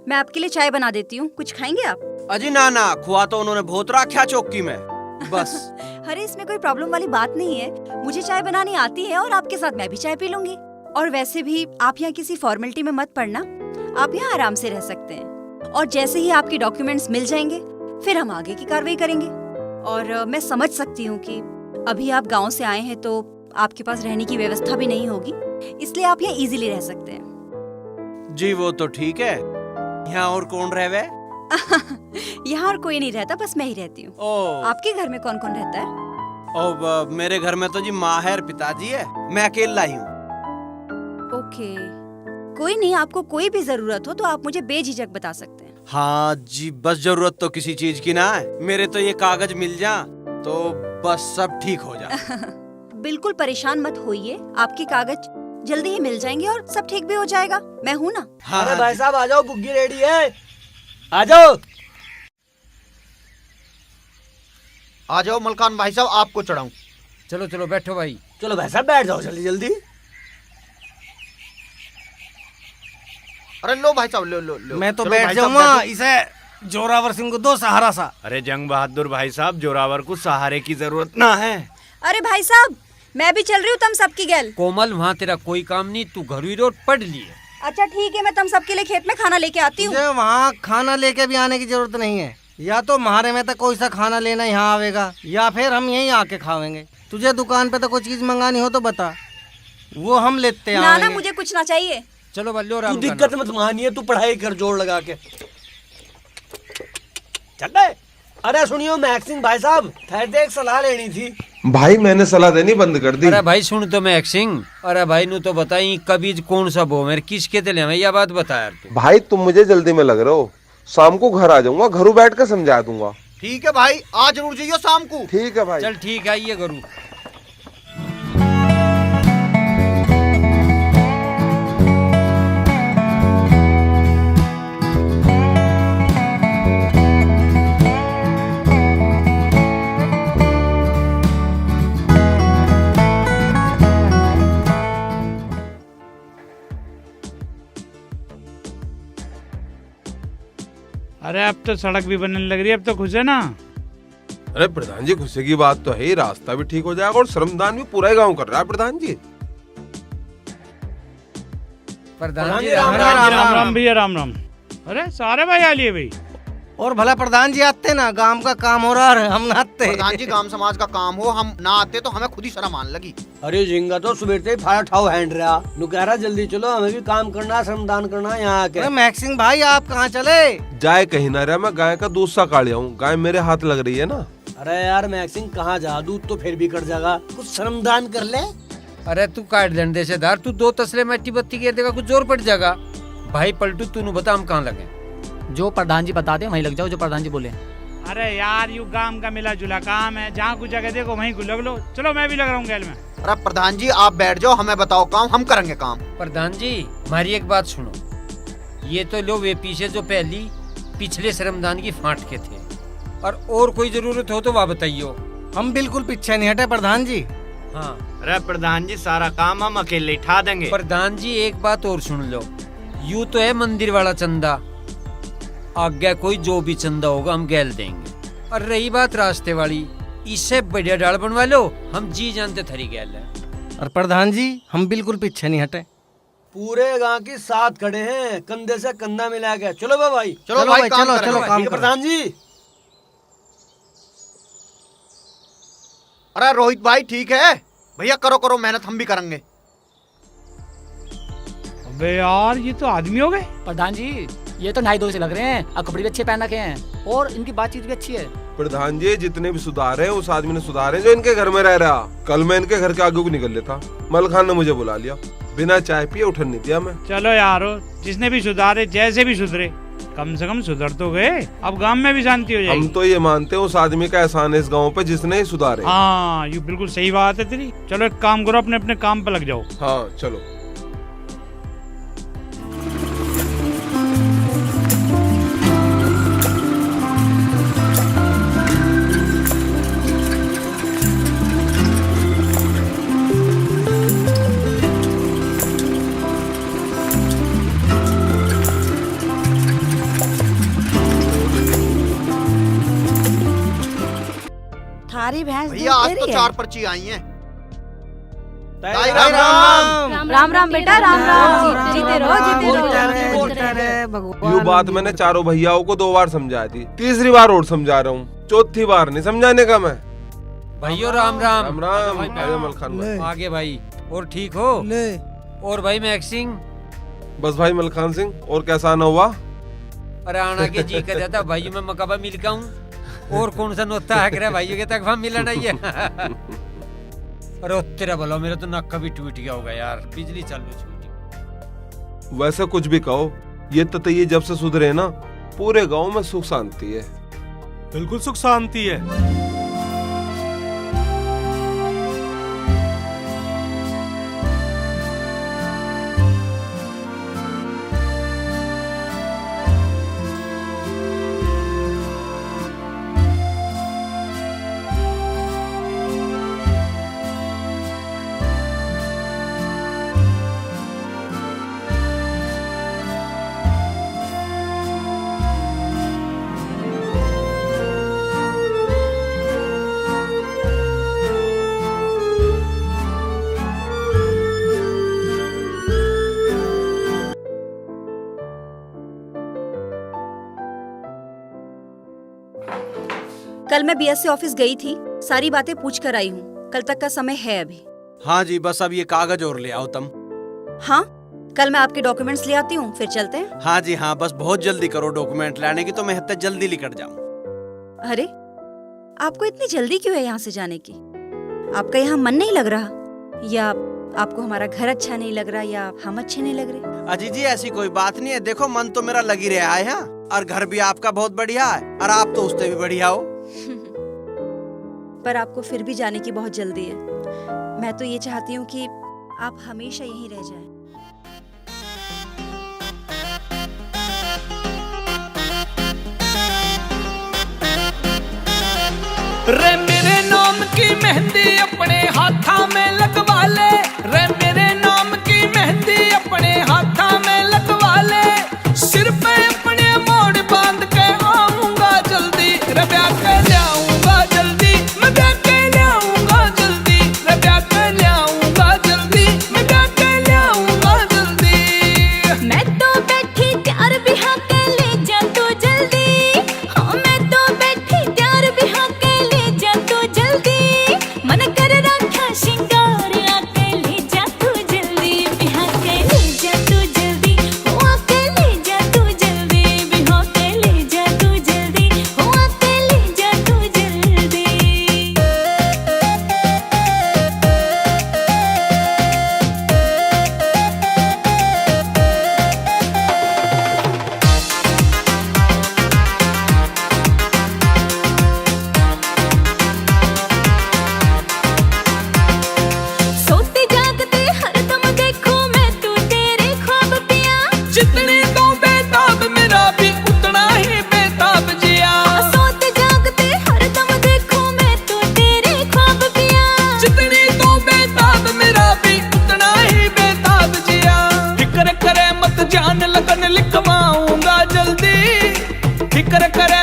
मैं आपके लिए चाय बना देती हूँ, कुछ खाएंगे आप? अजी ना ना, खुआ तो उन्होंने बहुत रखा चौकी में बस। अरे इसमें कोई प्रॉब्लम वाली बात नहीं है, मुझे चाय बनानी आती है और आपके साथ मैं भी चाय पी लूंगी। और वैसे भी आप यहाँ किसी फॉर्मेलिटी में मत पड़ना, आप यहाँ आराम से रह सकते हैं। और जैसे ही आपके डॉक्यूमेंट्स मिल जाएंगे फिर हम आगे की कार्रवाई करेंगे। और मैं समझ सकती हूँ कि अभी आप गांव से आए हैं तो आपके पास रहने की व्यवस्था भी नहीं होगी, इसलिए आप यहाँ इजीली रह सकते हैं। जी वो तो ठीक है, यहाँ और कौन रहे? यहाँ और कोई नहीं रहता, बस मैं ही रहती हूँ। आपके घर में कौन कौन रहता है? मेरे घर में तो जी माँ है, पिताजी है, मैं अकेला ही हूँ। ओके, कोई नहीं, आपको कोई भी जरूरत हो तो आप मुझे बेझिझक बता सकते हैं। हाँ जी, बस जरूरत तो किसी चीज की ना है, मेरे तो ये कागज मिल जा तो बस सब ठीक हो जा। बिल्कुल परेशान मत होइए, आपके कागज जल्दी ही मिल जाएंगे और सब ठीक भी हो जाएगा, मैं हूँ ना। हाँ, अरे भाई साहब आ जाओ, बुग्गी रेडी है, आ जाओ। आ जाओ मलकान भाई साहब आपको चढ़ाऊं। चलो चलो बैठो भाई। चलो भाई साहब बैठ जाओ जल्दी जल्दी। अरे लो भाई साहब लो लो लो। मैं तो चलो बैठ भाई साहब, जाऊंगा, बैठो। इसे जोरावर सिंह को दो सहारा सा। अरे जंग बहादुर भाई साहब जोरावर को सहारे की जरूरत ना है। अरे भाई साहब मैं भी चल रही हूँ, तुम सबकी गैल। कोमल वहाँ तेरा कोई काम नहीं, तू घर ही रोड पढ़ लिए। अच्छा ठीक है, मैं तुम सबके लिए खेत में खाना लेके आती हूँ। तुझे वहाँ खाना लेके भी आने की जरूरत नहीं है, या तो हमारे में तक कोई सा खाना लेना यहाँ आवेगा या फिर हम यहीं आके खावेंगे। तुझे दुकान पे तो कोई चीज मंगानी हो तो बता, वो हम लेते हैं। ना ना मुझे कुछ ना चाहिए। चलो बल्लो तू दिक्कत मत मानिए, तू पढ़ाई कर जोर लगा के। चल बे। अरे सुनियो महक सिंह भाई साहब, ठहरते एक सलाह लेनी थी। भाई मैंने सलाह देनी बंद कर दी। अरे भाई सुन तो महक सिंह, अरे भाई नु तो बताई कभी कौन सा बो मेरे किसके ते ले यह बात बता यार तू। भाई तुम मुझे जल्दी में लग रहे हो, शाम को घर आ जाऊंगा, घरों बैठ कर समझा दूंगा। ठीक है भाई, आज जरूर जाइयो शाम को। ठीक है भाई। चल ठीक है, आइए गुरु। अरे अब तो सड़क भी बनने लग रही है, अब तो खुश है ना? अरे प्रधान जी खुशी की बात तो है ही, रास्ता भी ठीक हो जाएगा और श्रमदान भी पूरा ही गांव कर रहा है प्रधान जी। प्रधान जी राम राम भैया, राम राम। अरे सारे भाई आ लिए भाई। और भला प्रधान जी आते ना, गांव का काम हो रहा है, हम ना आते। प्रधान जी गांव समाज का काम हो, हम ना आते तो हमें खुद ही शर्म आने लगी। अरे झिंगा तो सुबह से ही फाड़ा ठाव हैंड रहा, नु कह रहा जल्दी चलो, हमें भी काम करना, श्रमदान करना यहाँ आके। अरे मैक्सिंग भाई आप कहाँ चले? जाए कहीं ना रहा, मैं गाय का दूध सा काढ़िया हूँ, गाय मेरे हाथ लग रही है ना। अरे यार मैक्सिंग कहाँ जा, दूध तो फिर भी कट जाएगा, कुछ श्रमदान कर ले। अरे तू काट देने देशेदार, तू 2 तसले मट्टी बत्ती गिर देगा, कुछ जोर पड़ जाएगा। भाई पलटू तू बता हम कहाँ लगे? जो प्रधान जी बता दे वहीं लग जाओ, जो प्रधान जी बोले। अरे यार यू गांव का मिला जुला काम है, जहाँ कुछ जगह देखो वहीं लग लो। चलो मैं भी लग रहा हूँ गैल में। अरे प्रधान जी आप बैठ जाओ, हमें बताओ काम, हम करेंगे काम। प्रधान जी हमारी एक बात सुनो, ये तो लो वे पीछे जो पहली पिछले श्रमदान की फांट के थे, और कोई जरूरत हो तो वह बताइयो। हम बिल्कुल पीछे नहीं हटे प्रधान जी। हाँ अरे प्रधान जी सारा काम हम अकेले उठा देंगे। प्रधान जी एक बात और सुन लो, यू तो है मंदिर वाला चंदा, आगे कोई जो भी चंदा होगा हम गैल देंगे। और रही बात रास्ते वाली, इससे बढ़िया डाल बनवा लो, हम जी जानते थरी गैल है। और प्रधान जी हम बिल्कुल पीछे नहीं हटे, पूरे गांव के साथ खड़े हैं, कंधे से कंधा मिला के। चलो भाई, चलो भाई काम चलो करेंगे। चलो काम ठीक है करो। प्रधान जी। अरे रोहित भाई ठीक है भैया, करो करो मेहनत, हम भी करेंगे। अबे यार ये तो आदमी हो गए। प्रधान जी ये तो नहाई धोई से लग रहे हैं, और कपड़े भी अच्छे पहन रखे हैं, और इनकी बातचीत भी अच्छी है। प्रधान जी जितने भी सुधार है उस आदमी ने सुधारे जो इनके घर में रह रहा। कल मैं इनके घर के आगे को निकल लेता, मलखान ने मुझे बुला लिया, बिना चाय पिए उठन नहीं दिया मैं। चलो यारो, जिसने भी सुधारे, जैसे भी सुधरे, कम से कम सुधर तो गए, अब गांव में भी शांति हो जाएगी। हम तो ये मानते हैं उस आदमी का एहसान है इस गांव पे जिसने ही सुधारे। हाँ ये बिल्कुल सही बात है तेरी। चलो एक काम करो, अपने अपने काम पे लग जाओ। हाँ चलो। थारी भैंस भैया दूध आज दे तो रही है। 4 पर्ची आई हैं। राम राम बेटा, राम राम, जीते रहो, जीते रहो। ये बात मैंने चारों भैयाओं को 2 बार समझा दी, तीसरी बार और समझा रहा हूँ, चौथी बार नहीं समझाने का मैं। भाइयों राम राम। राम राम। अरे मलखान भाई आगे भाई, और ठीक हो? और भाई मैक्सिंग? बस भाई मलखान सिंह, और कैसा आना हुआ? अरे आना के जी कर था भाइयों में मकाबा मिल का हूँ, और कौन सा नोता है भाइयों के तक वहाँ मिला नहीं है। अरे तेरा भला, मेरा तो नक्का भी टूट गया होगा यार, बिजली चालू छूटी। वैसे कुछ भी कहो, ये ततैये जब से सुधरे ना, पूरे गांव में सुख शांति है। बिल्कुल सुख शांति है। कल मैं बीएससी ऑफिस गई थी, सारी बातें पूछ कर आई हूँ, कल तक का समय है अभी। हाँ जी, बस अब ये कागज और ले आओ तुम। हाँ कल मैं आपके डॉक्यूमेंट्स ले आती हूँ, फिर चलते हैं। हाँ जी हाँ, बस बहुत जल्दी करो डॉक्यूमेंट लाने की, तो मैं हत्या जल्दी निकट जाऊँ। अरे आपको इतनी जल्दी क्यों है यहाँ से जाने की? आपका यहाँ मन नहीं लग रहा, या आपको हमारा घर अच्छा नहीं लग रहा, या हम अच्छे नहीं लग रहे? अजी जी ऐसी कोई बात नहीं है, देखो मन तो मेरा लगी रहा है यहाँ, और घर भी आपका बहुत बढ़िया है, और आप तो उससे भी बढ़िया हो। पर आपको फिर भी जाने की बहुत जल्दी है। मैं तो ये चाहती हूँ कि आप हमेशा यहीं रह जाएं। रे मेरे नाम की मेहंदी अपने हाथा में लगवा ले, रे मेरे नाम की मेहंदी अपने हाथा में लगवा ले, सिर पे अपने मोड़ बांध के आऊंगा जल्दी, रे ब्याह के लाऊंगा जल्दी, मैं ब्याह के लाऊंगा जल्दी, रे ब्याह के लाऊंगा जल्दी, मैं ब्याह के लाऊंगा जल्दी। मैं तो बैठी तैयार बिहा के ले जा तू जल्दी,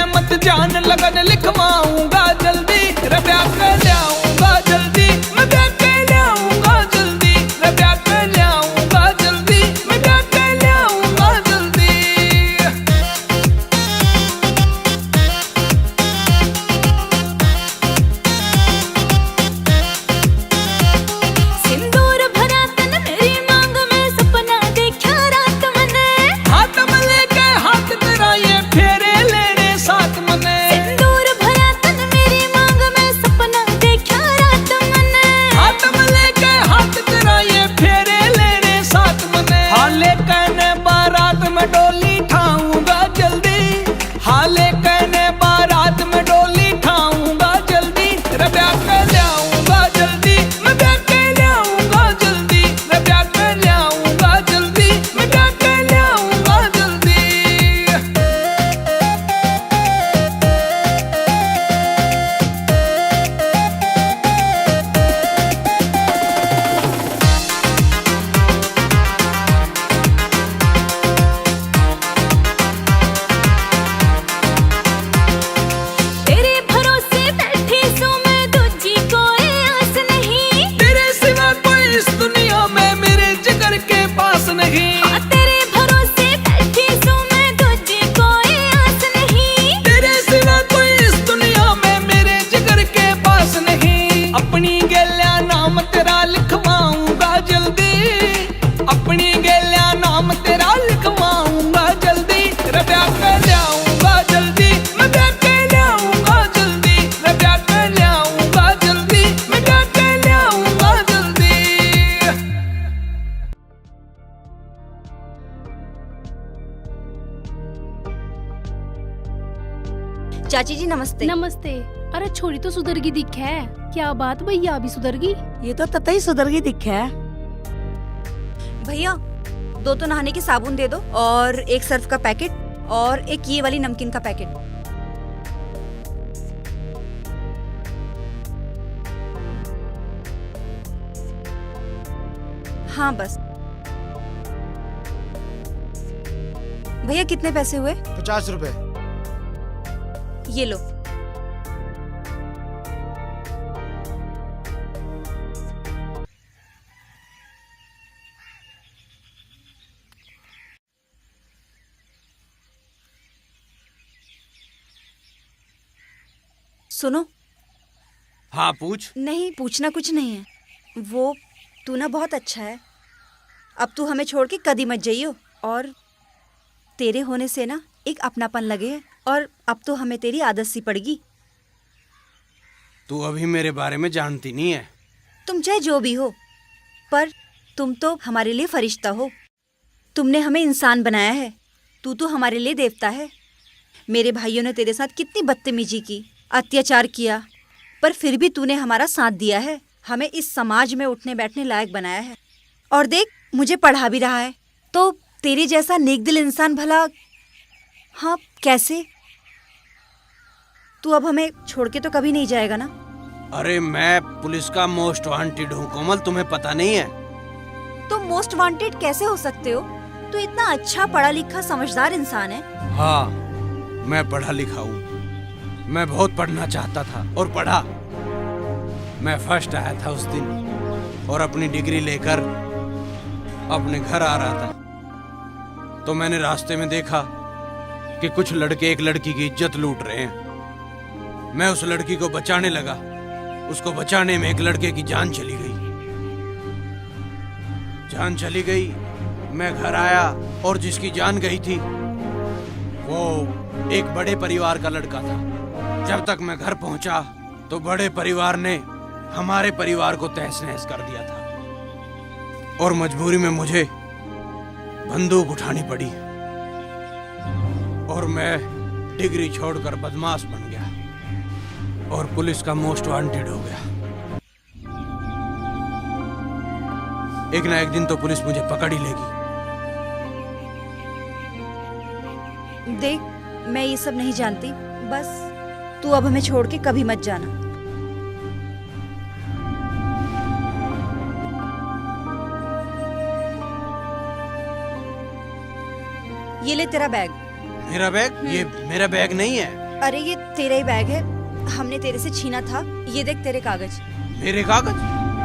मत जान लगन लिखवाऊंगा जल्दी रे ब्याह के लियाऊंगा जल्दी मैं ब्याह के लियाऊंगा जल्दी रे ब्याह के लियाऊंगा जल्दी मैं ब्याह के लियाऊंगा जल्दी। सिंदूर भरा तन मेरी मांग में सपना देखा रात मने हाथ में लेके हाथ तेरा ये फेरे लेने साथ मने सिंदूर भरा तन मेरी मांग में सपना देखा रात मने हाथ में लेके हाथ तेरा ये फेरे लेने साथ मने हाले कहने बारात में डोली ठाऊंगा जल्दी हाले कहने बारात में डोली ठाऊंगा जल्दी रे ब्याह के लियाऊंगा जल्दी मैं ब्याह के लियाऊंगा जल्दी रे ब्याह के लियाऊंगा जल्दी मैं ब्याह के लियाऊंगा जल्दी। तेरे भरोसे बैठी सो मैं दूजी कोई आस नहीं तेरे सिवा कोई इस दुनिया में मेरे जिगर के पास नहीं हाँ, तेरे भरोसे बैठी सो मैं दूजी कोई आस नहीं तेरे सिवा कोई इस दुनिया में मेरे जिगर के पास नहीं अपनी गेल्या नाम तेरा लिखवाऊंगा जल्दी अपनी गेल्या नाम तेरा लिखवाऊंगा जल्दी रे ब्याह के लियाऊंगा जल्दी मैं ब्याह के लियाऊंगा जल्दी रे ब्याह के लियाऊंगा जल्दी मैं ब्याह के लियाऊंगा जल्दी। चाची जी नमस्ते। नमस्ते। अरे छोरी तो सुधर गई दिख है। क्या बात भैया अभी सुधर गई? ये तो ततई सुधर गई दिख है। भैया 2 तो नहाने के साबुन दे दो और 1 सर्फ का पैकेट और 1 ये वाली नमकीन का पैकेट। हाँ बस। भैया कितने पैसे हुए? 50 रुपए। ये लो। सुनो। हाँ पूछ। नहीं पूछना कुछ नहीं है। वो तू ना बहुत अच्छा है। अब तू हमें छोड़ के कभी मत जाइयो और तेरे होने से ना एक अपनापन लगे है और अब तो हमें तेरी आदत सी पड़गी। तू अभी मेरे बारे में जानती नहीं है। तुम चाहे जो भी हो पर तुम तो हमारे लिए फरिश्ता हो। तुमने हमें इंसान बनाया है। तू तो हमारे लिए देवता है। मेरे भाइयों ने तेरे साथ कितनी बदतमीजी की, अत्याचार किया, पर फिर भी तूने हमारा साथ दिया है। हमें इस समाज में उठने बैठने लायक बनाया है। और देख मुझे पढ़ा भी रहा है। तो तेरे जैसा नेक दिल इंसान भला हाँ कैसे? तू अब हमें छोड़ के तो कभी नहीं जाएगा ना? अरे मैं पुलिस का मोस्ट वांटेड हूँ कोमल, तुम्हें पता नहीं है? तुम मोस्ट वांटेड कैसे हो सकते हो? तू इतना अच्छा पढ़ा लिखा समझदार इंसान है। हाँ मैं पढ़ा लिखा हूँ। मैं बहुत पढ़ना चाहता था और पढ़ा। मैं फर्स्ट आया था उस दिन और अपनी डिग्री लेकर अपने घर आ रहा था तो मैंने रास्ते में देखा कि कुछ लड़के एक लड़की की इज्जत लूट रहे हैं। मैं उस लड़की को बचाने लगा। उसको बचाने में एक लड़के की जान चली गई। जान चली गई। मैं घर आया और जिसकी जान गई थी वो एक बड़े परिवार का लड़का था। जब तक मैं घर पहुंचा तो बड़े परिवार ने हमारे परिवार को तहस नहस कर दिया था और मजबूरी में मुझे बंदूक उठानी पड़ी और मैं डिग्री छोड़कर बदमाश बन गया और पुलिस का मोस्ट वांटेड हो गया। एक ना एक दिन तो पुलिस मुझे पकड़ ही लेगी। देख मैं ये सब नहीं जानती, बस तू अब हमें छोड़ के कभी मत जाना। ये ले तेरा बैग। मेरा बैग? ये मेरा बैग नहीं है। अरे ये तेरा ही बैग है, हमने तेरे से छीना था। ये देख तेरे कागज। मेरे कागज?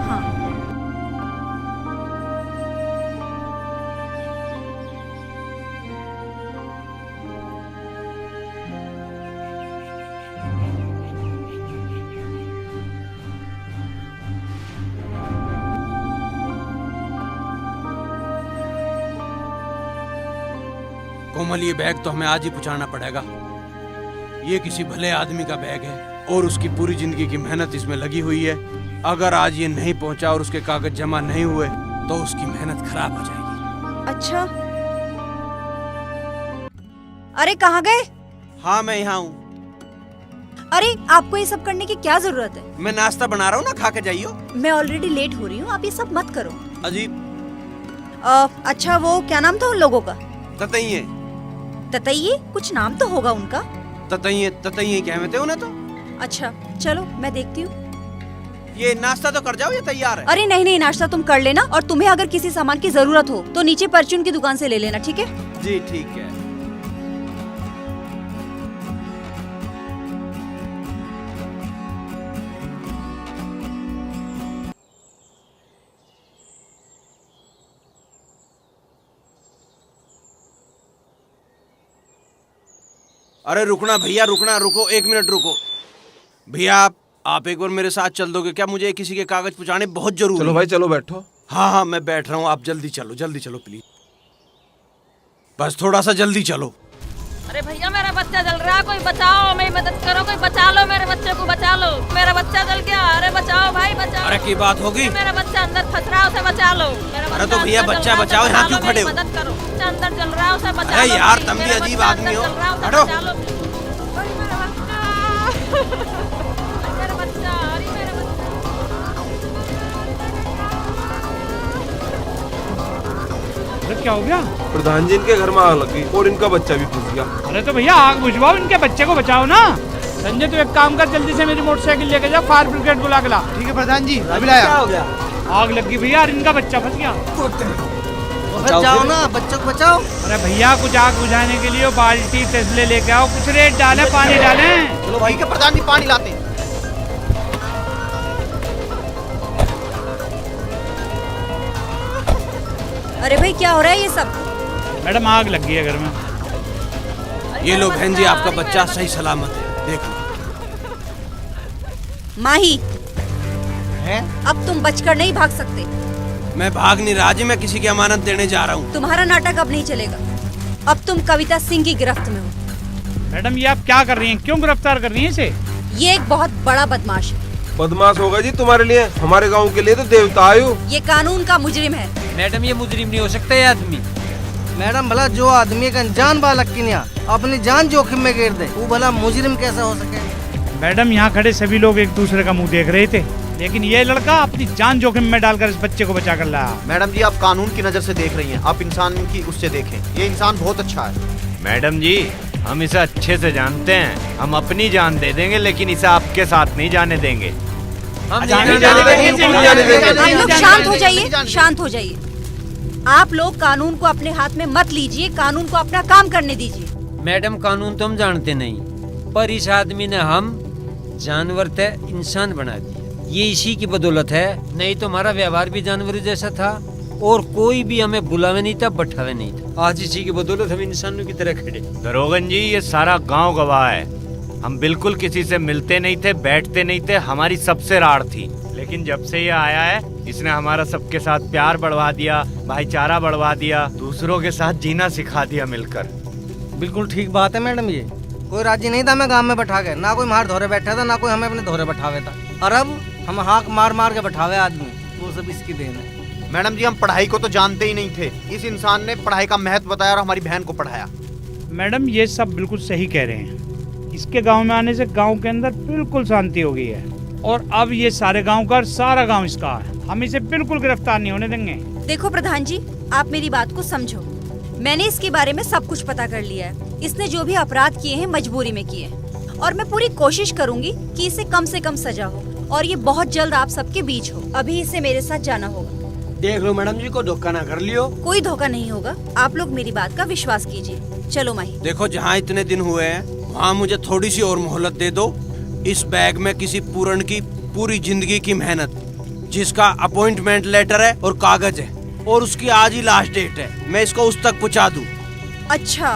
हाँ। कोमल, ये बैग तो हमें आज ही पहुंचाना पड़ेगा। ये किसी भले आदमी का बैग है और उसकी पूरी जिंदगी की मेहनत इसमें लगी हुई है। अगर आज ये नहीं पहुंचा और उसके कागज जमा नहीं हुए तो उसकी मेहनत खराब हो जाएगी। अच्छा, अरे कहाँ गए? हाँ, मैं यहाँ हूँ। अरे आपको ये सब करने की क्या जरूरत है? मैं नाश्ता बना रहा हूँ ना, खा के जाइयो। मैं ऑलरेडी लेट हो रही हूँ, आप ये सब मत करो। अजीब। अच्छा, वो क्या नाम था उन लोगों का? ततैये। ततैये? कुछ नाम तो होगा उनका। ततैये कहते उन्हें तो। अच्छा चलो, मैं देखती हूँ। ये नाश्ता तो कर जाओ, ये तैयार है। अरे नहीं नहीं, नाश्ता तुम कर लेना, और तुम्हें अगर किसी सामान की जरूरत हो तो नीचे परचून की दुकान से ले लेना, ठीक है? जी ठीक है। अरे रुकना भैया, रुको 1 मिनट रुको। भैया आप एक बार मेरे साथ चल दोगे क्या? मुझे किसी के कागज पहुंचाने बहुत जरूरी। चलो भाई, चलो बैठो। हाँ, मैं बैठ रहा हूँ, आप जल्दी चलो प्लीज। बस थोड़ा सा जल्दी चलो। अरे भैया, मेरा बच्चा जल रहा है, कोई बचाओ, मेरी मदद करो, कोई बचा लो, मेरे बच्चे को बचा लो, मेरा बच्चा जल गया। अरे बचाओ भाई, बचाओ। अरे की बात होगी? मेरा बच्चा अंदर फंस रहा है, उसे बचा लो। अरे तो भैया बच्चा बचाओ, यहाँ क्यों खड़े हो? मदद करो, बच्चा अंदर जल रहा है, उसे बचा लो। अरे यार, तुम भी अजीब आदमी हो। हटो। क्या हो गया? प्रधान जी, इनके घर में आग लगी और इनका बच्चा भी फंस गया। अरे तो भैया आग बुझवाओ, इनके बच्चे को बचाओ ना। संजय, तू एक काम कर, जल्दी से मेरी मोटरसाइकिल लेके जा, फायर ब्रिगेड बुला के ला। ठीक है प्रधान जी, अभी लाया। क्या हो गया? आग लगी भैया, इनका बच्चा फंस गया। बचाओ ना, बच्चों को बचाओ। अरे भैया, कुछ आग बुझाने के लिए बाल्टी तसले लेके आओ, कुछ रेत डाले, पानी डाले। चलो भाई, के प्रधान जी पानी लाते हैं। अरे भाई, क्या हो रहा है ये सब? मैडम, आग लग गई है घर में। ये लो बहन जी, आपका बच्चा सही सलामत है, देख लो। माही है? अब तुम बचकर नहीं भाग सकते। मैं भाग नहीं रहा जी, मैं किसी की अमानत देने जा रहा हूँ। तुम्हारा नाटक अब नहीं चलेगा। अब तुम कविता सिंह की गिरफ्त में हो। मैडम, ये आप क्या कर रही हैं? क्यों गिरफ्तार कर रही हैं इसे? ये एक बहुत बड़ा बदमाश है। बदमाश होगा जी तुम्हारे लिए, हमारे गांव के लिए तो देवता आयु। ये कानून का मुजरिम है। मैडम, ये मुजरिम नहीं हो सकता ये आदमी। मैडम, भला जो आदमी एक अनजान बालक की निया अपनी जान जोखिम में गिर दे, वो भला मुजरिम कैसा हो सके? मैडम, यहाँ खड़े सभी लोग एक दूसरे का मुंह देख रहे थे, लेकिन ये लड़का अपनी जान जोखिम में डालकर इस बच्चे को बचा कर लाया। मैडम जी, आप कानून की नजर से देख रही हैं, आप इंसान की उससे देखें। ये इंसान बहुत अच्छा है। मैडम जी, हम इसे अच्छे से जानते हैं, हम अपनी जान दे देंगे, लेकिन इसे आपके साथ नहीं जाने देंगे। शांत हो जाइए, शांत हो जाइए। आप लोग कानून को अपने हाथ में मत लीजिए, कानून को अपना काम करने दीजिए। मैडम, कानून तो हम जानते नहीं, पर इस आदमी ने हम जानवर थे इंसान बना दिया। ये इसी की बदौलत है, नहीं तो हमारा व्यवहार भी जानवर जैसा था और कोई भी हमें बुलावे नहीं था, बैठावे नहीं था। आज इसी की बदौलत हम इंसानों की तरह खड़े। दरोगन जी, ये सारा गांव गवाह है। हम बिल्कुल किसी से मिलते नहीं थे, बैठते नहीं थे, हमारी सबसे राड़ थी। लेकिन जब से ये आया है, इसने हमारा सबके साथ प्यार बढ़वा दिया, भाईचारा बढ़वा दिया, दूसरों के साथ जीना सिखा दिया मिलकर। बिल्कुल ठीक बात है मैडम। ये कोई राजी नहीं था हमें गांव में बैठा के, ना कोई हमारे धोरे बैठा था, ना कोई हमें अपने धोरे बैठावे था, और अब हम हाक मार मार के बैठावे आदमी, वो सब इसकी देन है। मैडम जी, हम पढ़ाई को तो जानते ही नहीं थे, इस इंसान ने पढ़ाई का महत्व बताया और हमारी बहन को पढ़ाया। मैडम, ये सब बिल्कुल सही कह रहे हैं। इसके गांव में आने से गांव के अंदर बिल्कुल शांति हो गई है, और अब ये सारे गांव का सारा गांव इसका है। हम इसे बिल्कुल गिरफ्तार नहीं होने देंगे। देखो प्रधान जी, आप मेरी बात को समझो। मैंने इसके बारे में सब कुछ पता कर लिया है। इसने जो भी अपराध किए हैं मजबूरी में किए हैं, और मैं पूरी कोशिश करूंगी कि इसे कम से कम सजा हो, और ये बहुत जल्द आप सबके बीच हो। अभी इसे मेरे साथ जाना होगा। देख लो मैडम जी, को धोखा ना कर लियो। कोई धोखा नहीं होगा, आप लोग मेरी बात का विश्वास कीजिए। चलो माही। देखो, जहाँ इतने दिन हुए हैं हाँ, मुझे थोड़ी सी और मोहलत दे दो। इस बैग में किसी पूरन की पूरी जिंदगी की मेहनत, जिसका अपॉइंटमेंट लेटर है और कागज है, और उसकी आज ही लास्ट डेट है। मैं इसको उस तक पहुंचा दूं। अच्छा,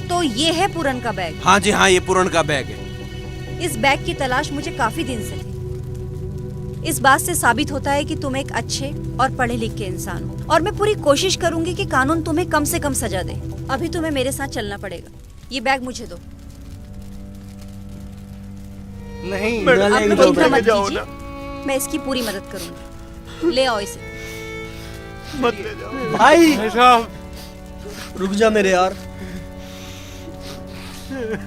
तो ये है पूरन का बैग? हाँ जी हाँ, ये पूरन का बैग है। इस बैग की तलाश मुझे काफी दिन से थी। इस बात से साबित होता है कि तुम एक अच्छे और पढ़े लिखे इंसान हो, और मैं पूरी कोशिश करूंगी कि कानून तुम्हें कम से कम सजा दे। अभी तुम्हें मेरे साथ चलना पड़ेगा। ये बैग मुझे दो। नहीं, आप लोग चिंता मत कीजिए, मैं इसकी पूरी मदद करूंगी। ले आओ इसे। मत ले जाओ भाई साहब, रुक जा मेरे यार।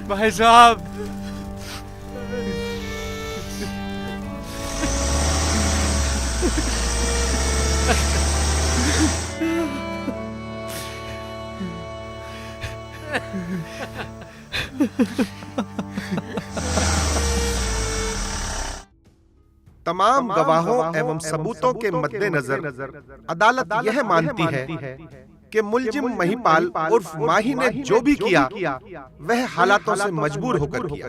भाई साहब। तमाम गवाहों एवं सबूतों के मद्देनजर अदालत यह मानती है कि मुलजिम महिपाल उर्फ माही ने जो भी किया वह हालातों से मजबूर होकर किया।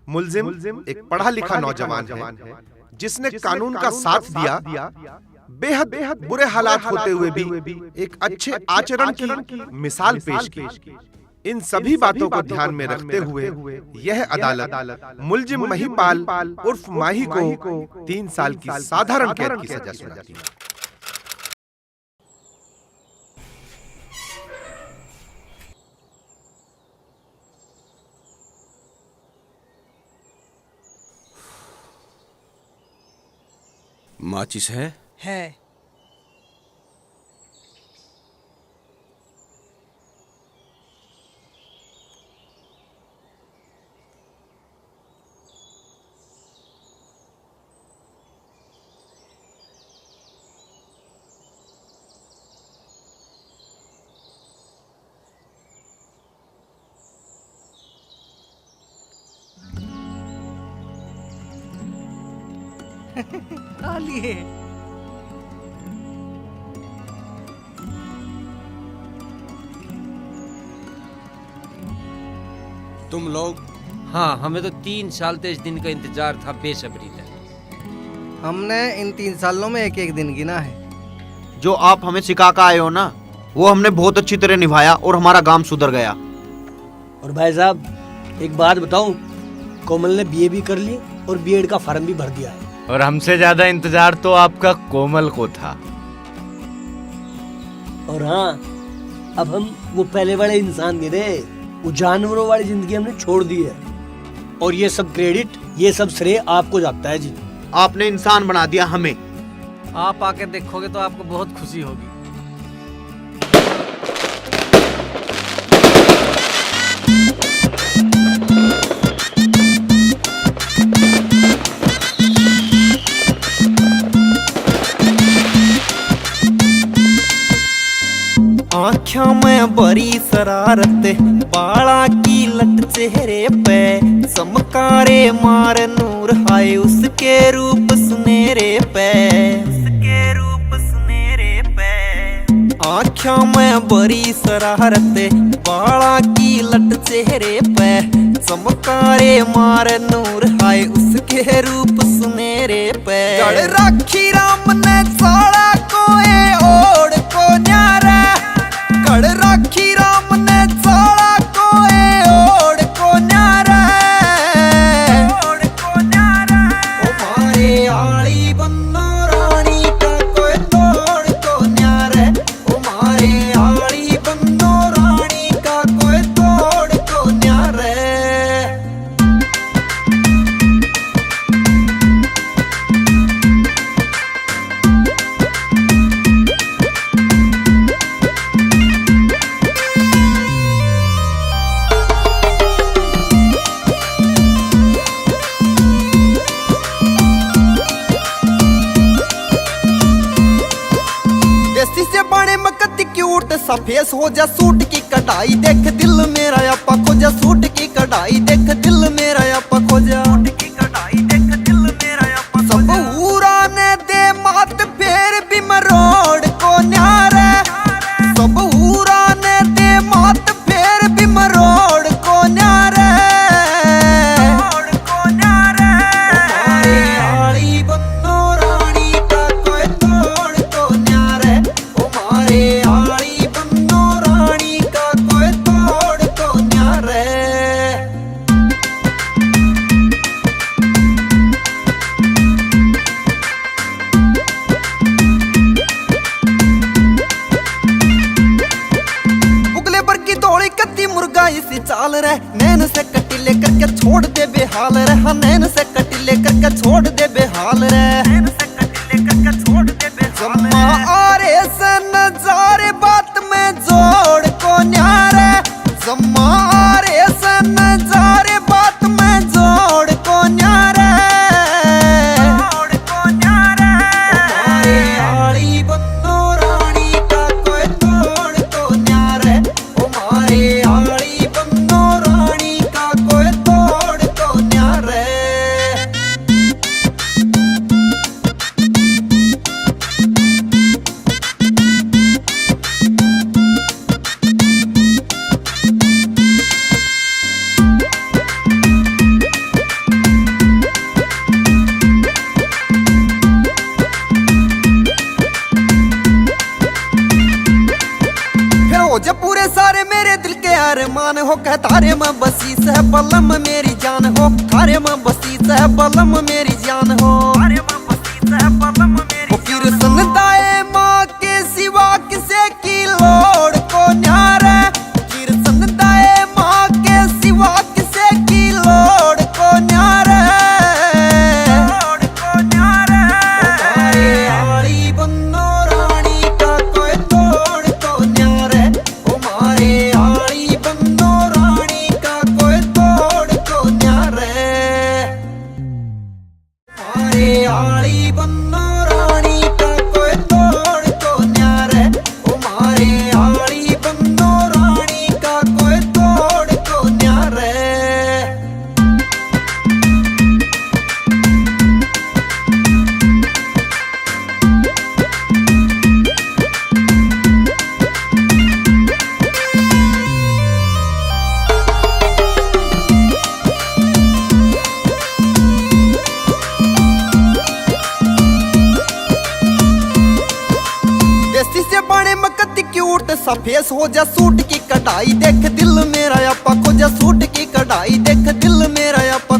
मुलजिम एक पढ़ा लिखा नौजवान है जिसने कानून का साथ दिया, बेहद बुरे हालात होते हुए भी एक अच्छे आचरण की मिसाल पेश की। इन सभी बातों को ध्यान में रखते हुए यह अदालत मुलजिम महिपाल उर्फ माही को 3 साल की साधारण कैद की सजा सुनाती है। माचिस है? है। लिए तुम लोग? हाँ, हमें तो 3 साल से इस दिन का इंतजार था बेसब्री से। हमने इन 3 सालों में एक एक दिन गिना है। जो आप हमें सिखा कर आए हो ना, वो हमने बहुत अच्छी तरह निभाया और हमारा काम सुधर गया। और भाई साहब एक बात बताऊं, कोमल ने बीए भी कर ली और बीएड का फॉर्म भी भर दिया है। और हमसे ज्यादा इंतजार तो आपका कोमल को था। और हाँ, अब हम वो पहले वाले इंसान नहीं रहे, वो जानवरों वाली जिंदगी हमने छोड़ दी है। और ये सब क्रेडिट, ये सब श्रेय आपको जाता है जी। आपने इंसान बना दिया हमें। आप आके देखोगे तो आपको बहुत खुशी होगी। आँखों में बड़ी शरारत, बाला की लट चेहरे पे, चमकारे मार नूर हाय उसके रूप सुनहरे पे, उसके रूप सुनहरे पे। आँखों में बड़ी शरारत, बाला की लट चेहरे पे, चमकारे मार नूर हाय उसके रूप सुनहरे पे। गड़ राखी राम ने साड़ा कोए ओढ़ को न्यारा, गड़ राखी राम ने साड़ा कोए ओढ़ को न्यारा, ओढ़ को न्यारा। ओ मारे आली बन्नो रानी का कोई तोड़ को न्यारा, ओ मारे आली बन्नो रानी का कोई तोड़ को न्यारा। से बड़े मकत क्यूट सा फेस हो जा सूट की कढ़ाई, देख दिल मेरा आपा खो जा सूट की कढ़ाई, देख दिल मेरा आपा खो जा सूट की कढ़ाई, देख दिल मेरा आपा खो जा। सब ऊरा ने दे मात फेर भी मरोड़ को न्यारे, सब ऊरा ने दे मात फेर भी मरोड़ को न्यारे। मान हो कह थारे में बसी सह बलम मेरी जान हो, थारे में बसी सह बलम मेरी जान हो, थारे में बसी सह बलम मेरी कृष्ण दाए माँ के सिवा किसे की लोड़ को न्यारे, कृष्ण दाए माँ के सिवा किसे की लोड़ को न्यारे, आड़ी बन्नो रानी का कोई तोड़ को न्यारे, हमारे आड़ी बन्नो रानी का कोई तोड़ को न्यारे, हमारे आड़ी बन्नो रानी का कोई तोड़ को न्यारे, हमारे आड़ी बन्नो रानी का कोई तोड़ को न्यारे। देसी से बड़े मकत क्यूट सा फेस हो जा सूट की कढ़ाई, देख दिल मेरा अपा को जा सूट की कढ़ाई, देख दिल मेरा अपा